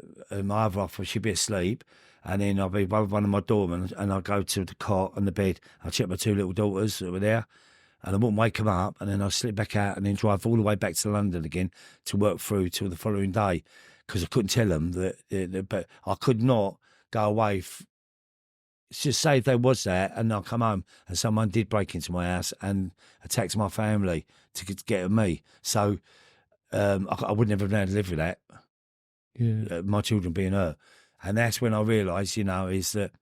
my other offer, she'd be asleep, and then I'd be with one of my doormen, and I'd go to the cot and the bed, I'd check my 2 little daughters that were there, and I wouldn't wake them up, and then I'd slip back out and then drive all the way back to London again to work through till the following day, because I couldn't tell them that, but I could not go away. Just say if there was that, and I'll come home and someone did break into my house and attacked my family to get at me. So I would never have been able to live with that. Yeah, my children being hurt, and that's when I realised, you know, is that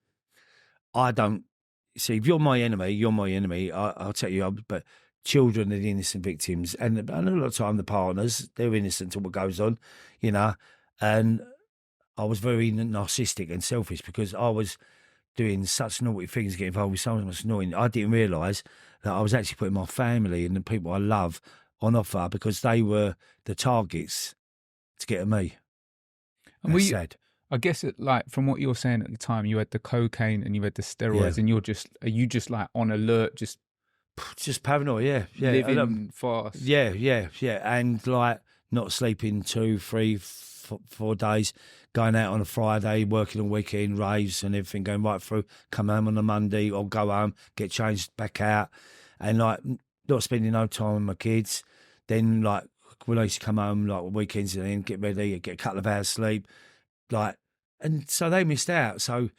I don't. See, if you're my enemy, you're my enemy. I'll tell you, but children are the innocent victims, and a lot of the time the partners, they're innocent to what goes on, you know. And I was very narcissistic and selfish because I was doing such naughty things, getting involved with so much annoying. I didn't realise that I was actually putting my family and the people I love on offer because they were the targets to get at me. And that's sad. I guess like from what you were saying at the time, you had the cocaine and you had the steroids, and are you just like on alert, just paranoid, living fast, and like not sleeping 2, 3, 4 days, going out on a Friday, working on weekend raves and everything, going right through, come home on a Monday or go home, get changed back out, and like not spending no time with my kids. Then like when I used to come home like weekends and then get ready, get a couple of hours sleep. Like, and so they missed out. So,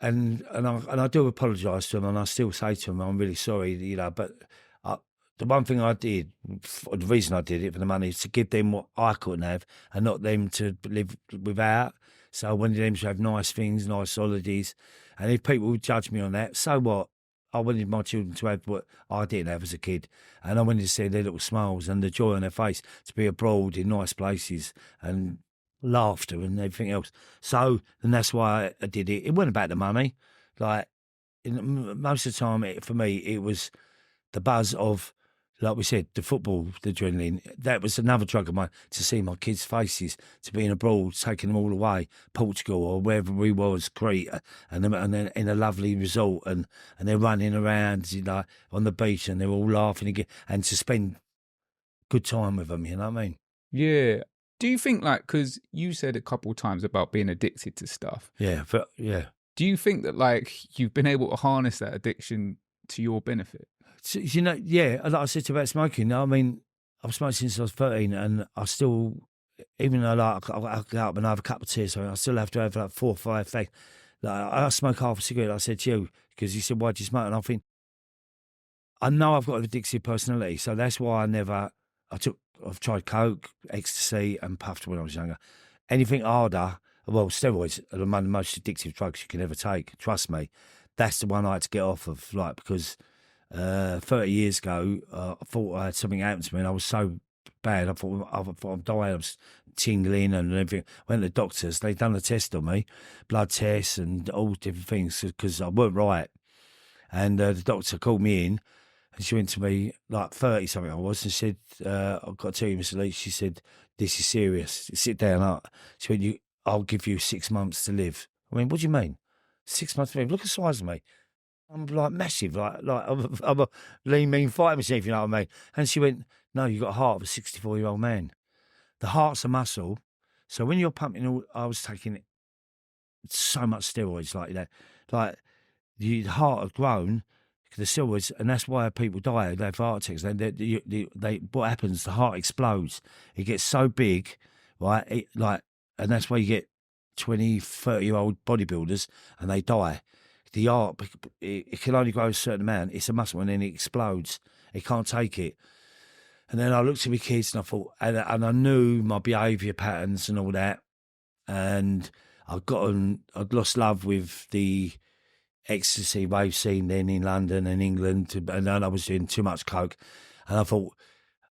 and I do apologise to them, and I still say to them, I'm really sorry, you know. But the one thing I did, the reason I did it for the money, is to give them what I couldn't have, and not them to live without. So I wanted them to have nice things, nice holidays, and if people would judge me on that, so what? I wanted my children to have what I didn't have as a kid, and I wanted to see their little smiles and the joy on their face, to be abroad in nice places and laughter and everything else. So, and that's why I did it. It wasn't about the money. Like, most of the time, for me, it was the buzz of, like we said, the football, the adrenaline. That was another drug of mine, to see my kids' faces, to be in abroad, taking them all away, Portugal or wherever we was, Crete, and then in a lovely resort, and they're running around, you know, on the beach, and they're all laughing again, and to spend good time with them, you know what I mean? Yeah. Do you think, like, because you said a couple of times about being addicted to stuff. Yeah. Do you think that, like, you've been able to harness that addiction to your benefit? So, yeah, like I said about smoking, I mean, I've smoked since I was 13 and I still, even though like, I go up and have a cup of tea, so I still have to have like 4 or 5 fags. Like, I smoke half a cigarette, I said to you, because you said, why do you smoke? And I think, I know I've got an addictive personality, so that's why I've tried coke, ecstasy and puffed when I was younger. Anything harder, well, steroids are one of the most addictive drugs you can ever take, trust me. That's the one I had to get off of, like, because 30 years ago, I thought I had something happen to me and I was so bad, I thought I'm dying, I was tingling and everything. Went to the doctors, they'd done a test on me, blood tests and all different things, because I weren't right. And the doctor called me in, and she went to me, like 30 something I was, and said, I've got to tell you, Mr. Leach, she said, this is serious. Sit down. She went, I'll give you 6 months to live. I mean, what do you mean? 6 months to live? Look at the size of me. I'm like massive, like I'm a lean, mean fighting machine, if you know what I mean. And she went, no, you've got a heart of a 64-year-old man. The heart's a muscle. So when you're pumping, I was taking so much steroids like that. Like, the heart had grown, the steroids, and that's why people die. They have heart attacks. What happens? The heart explodes. It gets so big, right? And that's why you get 20, 30-year-old bodybuilders, and they die. The heart, it can only grow a certain amount. It's a muscle, and then it explodes. It can't take it. And then I looked at my kids, and I thought, and I knew my behaviour patterns and all that, and I'd lost love with the ecstasy rave scene then in London and England, and then I was doing too much coke, and I thought,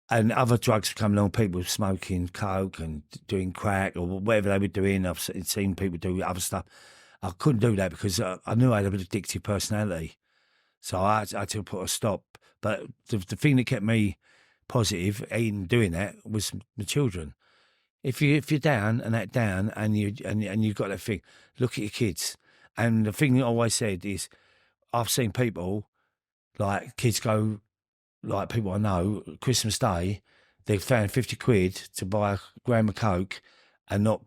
and other drugs were coming along, people were smoking coke and doing crack or whatever they were doing. I've seen people do other stuff. I couldn't do that because I knew I had an addictive personality, so I had to put a stop. But the thing that kept me positive in doing that was my children. If you're down and you've got that thing, look at your kids. And the thing that I always said is, I've seen people, like kids go, like people I know, Christmas Day, they found 50 quid to buy a gram of coke and not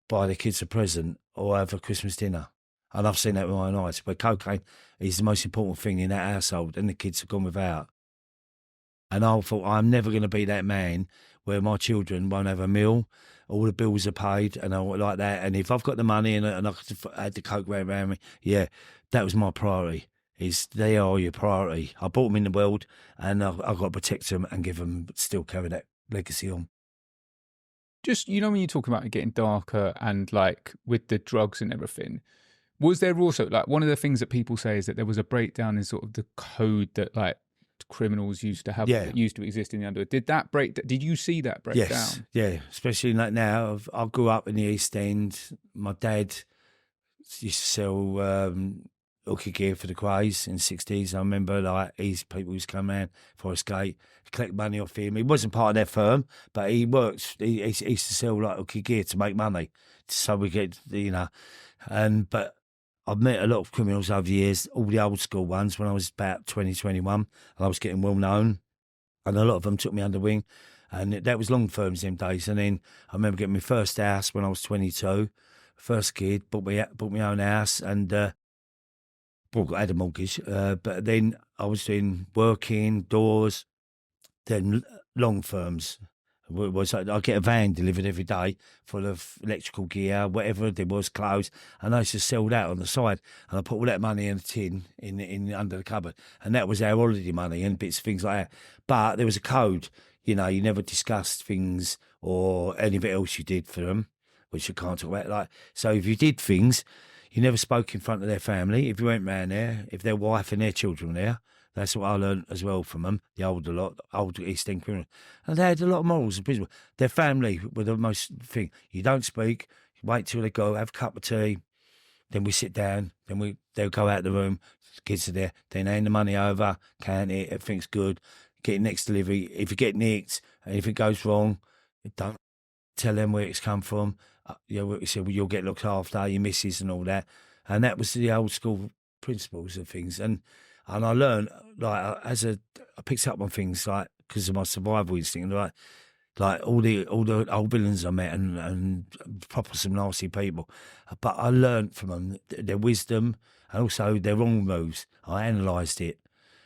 buy their kids a present or have a Christmas dinner. And I've seen that with my own eyes, where cocaine is the most important thing in that household, and the kids have gone without. And I thought, I'm never going to be that man where my children won't have a meal, all the bills are paid and all like that. And if I've got the money and I could had the coke around me, yeah, that was my priority. They are your priority. I brought them in the world, and I've got to protect them and give them, still carry that legacy on. Just, when you talk about it getting darker and like with the drugs and everything, was there also, like, one of the things that people say is that there was a breakdown in sort of the code that like criminals used to have, that used to exist in the underworld. Did you see that breakdown? Yes, yeah, especially like now. I grew up in the East End. My dad used to sell hooky gear for the craze in the 60s. I remember like people used to come around Forest Gate, collect money off him. He wasn't part of their firm, but he worked. He used to sell like hooky gear to make money, so we get, but I've met a lot of criminals over the years, all the old school ones, when I was about 20, 21, and I was getting well known, and a lot of them took me under wing, and that was long firms them days. And then I remember getting my first house when I was 22, first kid, bought my own house, and I had a mortgage, but then I was doing working, doors, then long firms. I get a van delivered every day full of electrical gear, whatever there was, clothes, and I used to sell that on the side. And I put all that money in a tin in under the cupboard, and that was our holiday money and bits of things like that. But there was a code, you never discussed things or anything else you did for them, which you can't talk about. Like, so if you did things, you never spoke in front of their family. If you went round there, if their wife and their children were there. That's what I learned as well from them, the older East End criminals. And they had a lot of morals and principles. Their family were the most thing. You don't speak, you wait till they go, have a cup of tea, then we sit down, then they'll go out the room, the kids are there, then hand the money over, count it, everything's good, get next delivery. If you get nicked and if it goes wrong, don't tell them where it's come from. We said, well, you'll get looked after, your missus and all that. And that was the old school principles of things. And I learned, like, I picked up on things, like, because of my survival instinct, like all the old villains I met and proper some nasty people. But I learned from them their wisdom and also their wrong moves. I analysed it.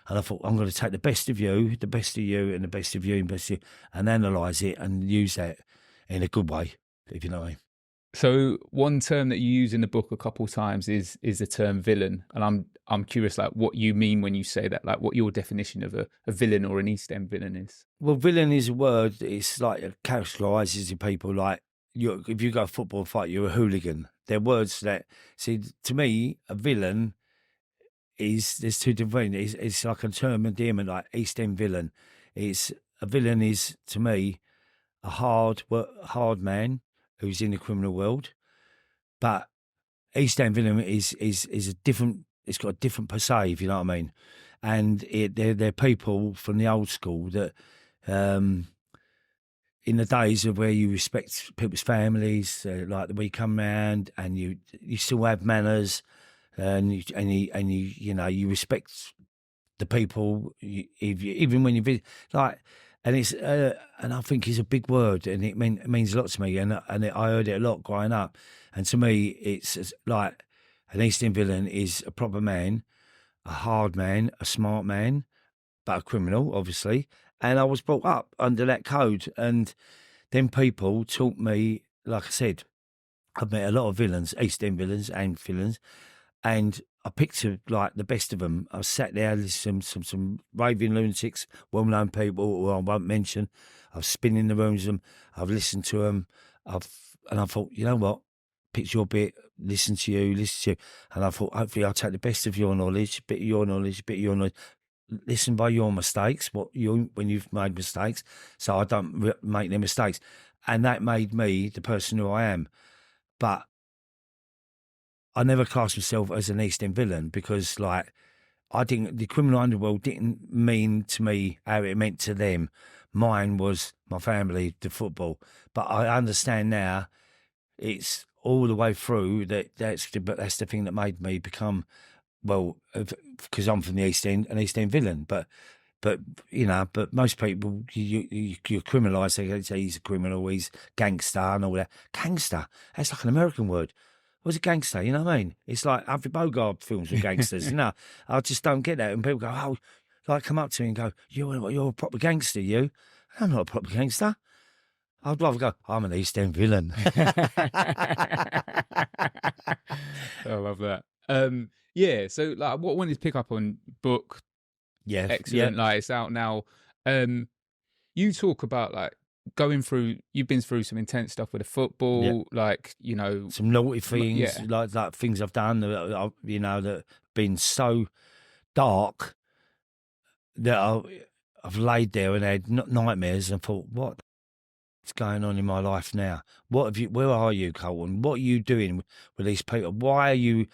And I thought, I'm going to take the best of you, the best of you, and the best of you, and best of you, and analyse it and use that in a good way, if you know what I mean. So one term that you use in the book a couple of times is the term villain, and I'm curious, like, what you mean when you say that, like what your definition of a villain or an East End villain is. Well, villain is a word. It's like it characterises the people. Like if you go football fight, you're a hooligan. They're words that see to me a villain is there's two different. It's like a term endearment, like East End villain. It's a villain is to me a hard man who's in the criminal world, but East End villain is a different. It's got a different per se, if you know what I mean. And they're people from the old school that, in the days of where you respect people's families, like we come round and you still have manners, and you respect the people, even when you visit, like, and it's and I think it's a big word, and it means a lot to me, and I heard it a lot growing up, and to me it's like an East End villain is a proper man, a hard man, a smart man, but a criminal, obviously. And I was brought up under that code, and then people taught me, like I said, I've met a lot of villains, East End villains and villains, and I picked like the best of them. I sat there, listening to some raving lunatics, well-known people who I won't mention. I've spin in the rooms with them. I've listened to them. And I thought, you know what? Picked your bit, listen to you. And I thought, hopefully I'll take the best of your knowledge, bit of your knowledge, bit of your knowledge. Listen by your mistakes, when you've made mistakes, so I don't make the mistakes. And that made me the person who I am. But I never classed myself as an East End villain because, like, I didn't. The criminal underworld didn't mean to me how it meant to them. Mine was my family, the football. But I understand now. It's all the way through that's the thing that made me become, well, because I'm from the East End, an East End villain. But but most people you criminalise. They say he's a criminal, he's gangster and all that. Gangster, that's like an American word. What's a gangster? You know what I mean? It's like Humphrey Bogart films with gangsters. I just don't get that. And people go, oh, like come up to me and go, you're a proper gangster, you. I'm not a proper gangster. I'd rather go, I'm an East End villain. I love that. Yeah, so like what I wanted to pick up on book. Yeah. Excellent. Yeah. Like it's out now. You talk about like you've been through some intense stuff with the football, like, some naughty things, yeah. like things I've done that that been so dark that I've laid there and had nightmares and thought, what's going on in my life now? Where are you, Carlton? What are you doing with these people? Why are you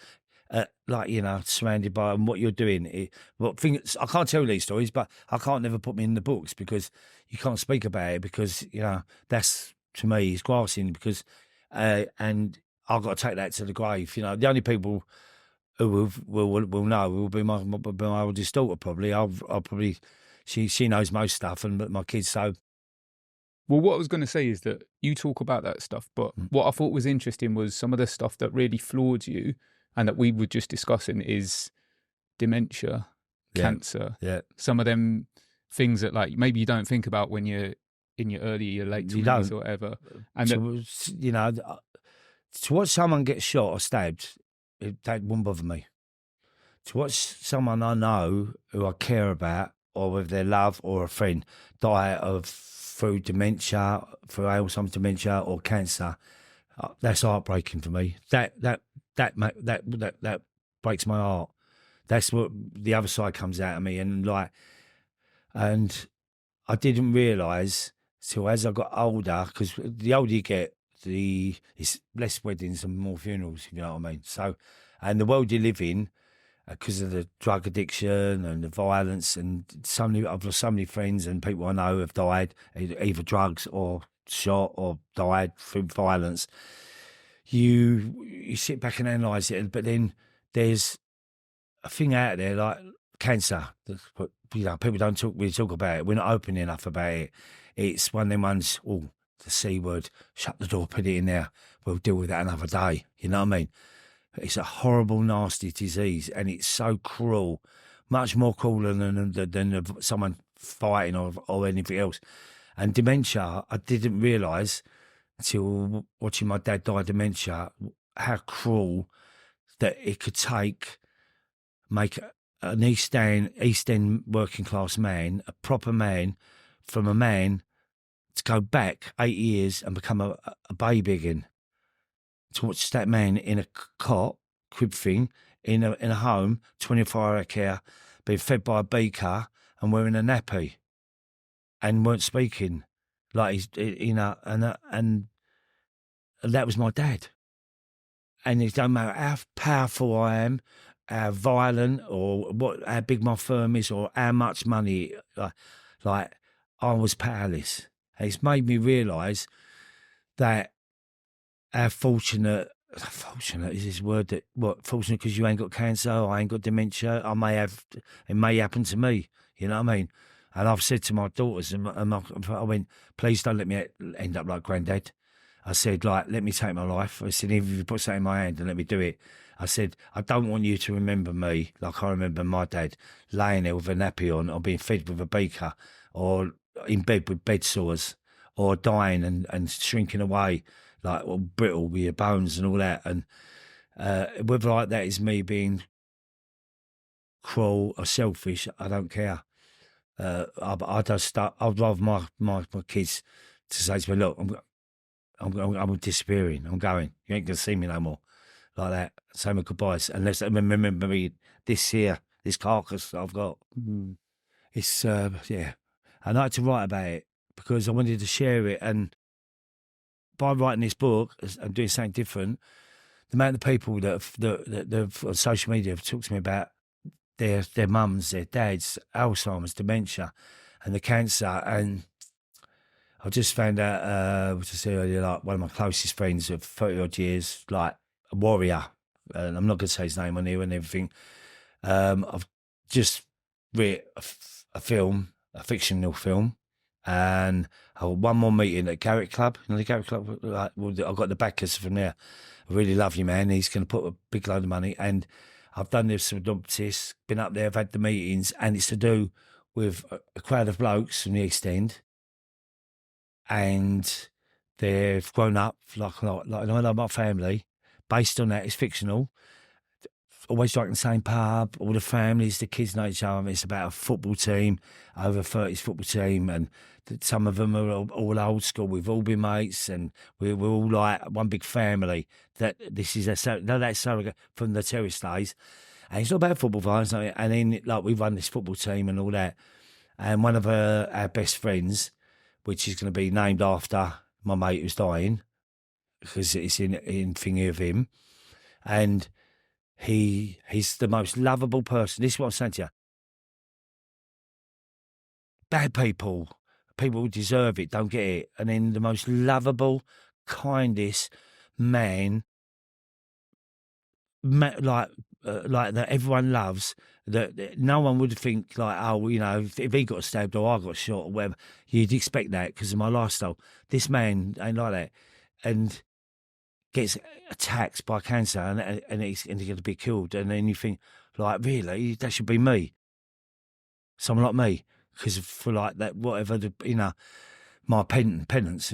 surrounded by them, what you're doing? I can't tell these stories, but I can't never put me in the books because you can't speak about it because, that's, to me, is grasping because, and I've got to take that to the grave. The only people who will know will be my oldest daughter, probably. I'll probably, she knows most stuff, and my kids, so. Well, what I was going to say is that you talk about that stuff, but what I thought was interesting was some of the stuff that really floored you and that we were just discussing is dementia, cancer, some of them things that like maybe you don't think about when you're in your late 20s or whatever. And to watch someone get shot or stabbed, that wouldn't bother me. To watch someone I know who I care about, or with their love or a friend, die through dementia, through Alzheimer's dementia or cancer, that's heartbreaking for me. That breaks my heart. That's what the other side comes out of me, and I didn't realise till as I got older, because the older you get, it's less weddings and more funerals, if you know what I mean. So, and the world you live in, because of the drug addiction and the violence, and I've lost so many friends and people I know have died, either drugs or shot or died through violence. You sit back and analyse it, but then there's a thing out there like cancer. People don't really talk about it. We're not open enough about it. It's one of them ones, the C word, shut the door, put it in there. We'll deal with that another day. You know what I mean? It's a horrible, nasty disease, and it's so cruel. much more cruel than someone fighting or anything else. And dementia, I didn't realise until watching my dad die of dementia how cruel that it could make an East End working class man, a proper man, from a man to go back 8 years and become a baby again. To watch that man in a cot, crib thing, in a home, 24-hour care, being fed by a beaker and wearing a nappy, and weren't speaking, like and that was my dad. And it don't matter how powerful I am, how violent, or how big my firm is, or how much money, like I was powerless. And it's made me realise that how fortunate is this word, that fortunate because you ain't got cancer, or I ain't got dementia, it may happen to me, you know what I mean? And I've said to my daughters, I went, please don't let me end up like Granddad. I said, like, let me take my life. I said, if you put something in my hand and let me do it. I said, I don't want you to remember me like I remember my dad, laying there with a nappy on, or being fed with a beaker, or in bed with bed sores, or dying and shrinking away, like all brittle with your bones and all that. And whether like that is me being cruel or selfish, I don't care. I'd rather my kids to say to me, look, I'm disappearing. I'm going. You ain't gonna see me no more. Like that. Say my goodbyes. Unless remember me this carcass that I've got. It's yeah. I like to write about it because I wanted to share it. And by writing this book and doing something different, the amount of people that on social media have talked to me about their mums, their dads, Alzheimer's, dementia, and the cancer. And I just found out, what I said earlier, like one of my closest friends of 30 odd years, like a warrior, and I'm not going to say his name on here and everything. I've just read a film, a fictional film, and I got one more meeting at Garrett Club. You know, the Garrett Club, like, I got the backers from there. I really love you, man. He's going to put a big load of money. And I've done this synopsis, been up there, I've had the meetings, and it's to do with a crowd of blokes from the East End. And they've grown up like my family. Based on that, it's fictional. Always like the same pub, all the families, the kids know each other. It's about a football team, over 30s football team, and some of them are all old school. We've all been mates, and we're all like one big family. That this is that's surrogate from the terrace days, and it's not about football vibes. And then like we run this football team and all that, and one of our best friends, which is going to be named after my mate who's dying, because it's in thingy of him, and he's the most lovable person. This is what I'm saying to you. Bad people who deserve it, don't get it, and then the most lovable, kindest man, like that everyone loves. That no one would think like, oh, you know, if he got stabbed or I got shot or whatever, you'd expect that because of my lifestyle. This man ain't like that, and gets attacked by cancer and he's going to be killed. And then you think, like, really, that should be me, someone like me, because for like that, whatever, my penance.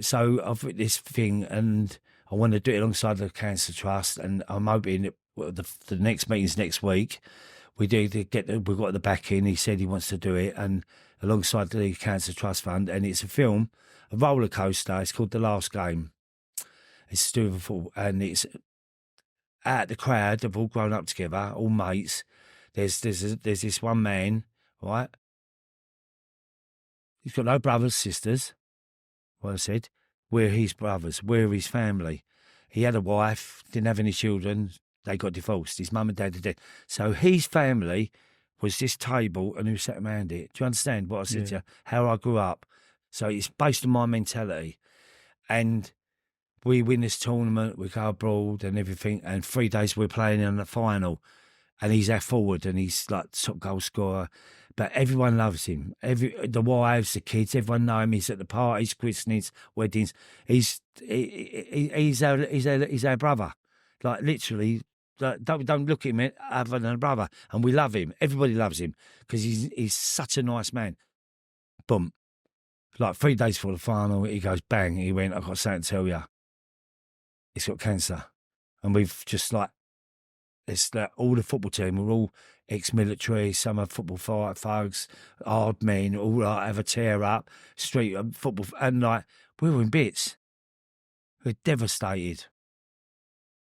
So I've written this thing, and I want to do it alongside the Cancer Trust, and I'm hoping that the next meeting's next week. We've got the backing. He said he wants to do it, and alongside the Cancer Trust Fund, and it's a film, a roller coaster. It's called The Last Game. It's to do with football, and it's at the crowd. They've all grown up together, all mates. There's this one man, right? He's got no brothers, sisters. What I said, we're his brothers, we're his family. He had a wife, didn't have any children. They got divorced. His mum and dad are dead. So his family was this table, and who sat around it. Do you understand what I said to you? How I grew up. So it's based on my mentality, and we win this tournament, we go abroad and everything, and 3 days we're playing in the final, and he's our forward, and he's like top goal scorer. But everyone loves him. The wives, the kids, everyone know him. He's at the parties, christenings, weddings. He's our brother. Like literally, don't look at him other than a brother. And we love him. Everybody loves him because he's such a nice man. Boom. Like 3 days before the final, he goes, bang. He went, I've got something to tell you. He's got cancer. And we've just like, it's like all the football team, we're all ex-military, some are football thugs, hard men, all like have a tear up, street football, and like, we were in bits. We're devastated.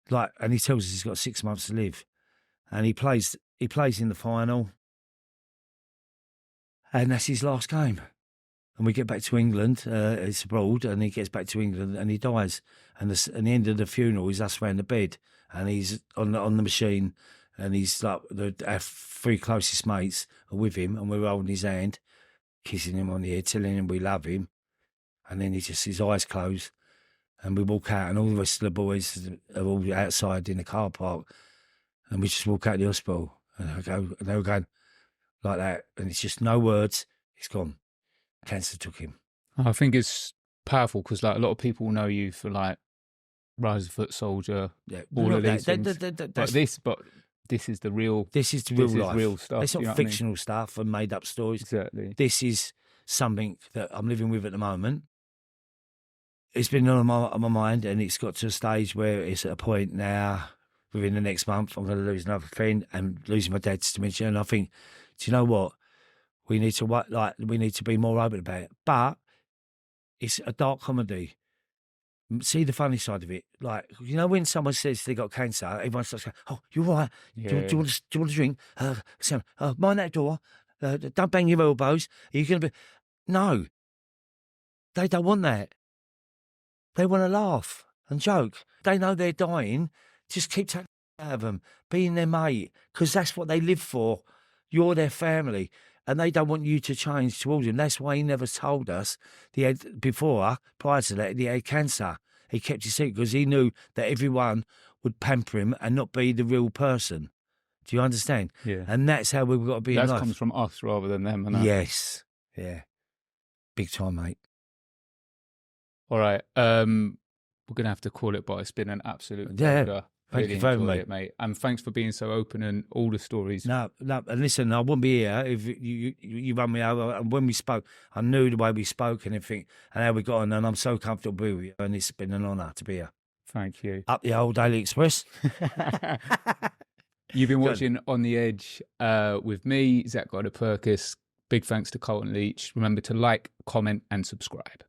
Like, and he tells us he's got 6 months to live. And he plays in the final. And that's his last game. And we get back to England, it's abroad, and he gets back to England and he dies. And the end of the funeral is us round the bed, and he's on the machine, and he's like, our 3 closest mates are with him, and we're holding his hand, kissing him on the head, telling him we love him. And then his eyes close, and we walk out, and all the rest of the boys are all outside in the car park, and we just walk out the hospital, and they were going like that, and it's just no words, he's gone. Cancer took him. I think it's powerful because like a lot of people know you for like Rise of Footsoldier, all of these things. But this is the real. This is the real life. Real stuff. It's not fictional stuff and made up stories. Exactly. This is something that I'm living with at the moment. It's been on my mind, and it's got to a stage where it's at a point now. Within the next month, I'm going to lose another friend and losing my dad to dementia. And I think, do you know what? We need to be more open about it. But it's a dark comedy. See the funny side of it. Like, you know, when someone says they got cancer, everyone starts going, "Oh, you're right. Yeah. Do you want a drink? Sam, mind that door. Don't bang your elbows. Are you going to be?" No, they don't want that. They want to laugh and joke. They know they're dying. Just keep taking out of them, being their mate, because that's what they live for. You're their family, and they don't want you to change towards him. That's why he never told us prior to that, he had cancer. He kept his secret because he knew that everyone would pamper him and not be the real person. Do you understand? Yeah. And that's how we've got to be in life. That comes from us rather than them. And yes. Yeah. Big time, mate. All right. We're going to have to call it, but it's been an absolute pleasure. Thank you very much, mate. And thanks for being so open and all the stories. No, and listen, I wouldn't be here if you run me over. And when we spoke, I knew the way we spoke and everything, and how we got on, and I'm so comfortable with you, and it's been an honour to be here. Thank you. Up the old Daily Express. You've been watching On the Edge with me, Zak Garner-Purkis. Big thanks to Carlton Leach. Remember to like, comment, and subscribe.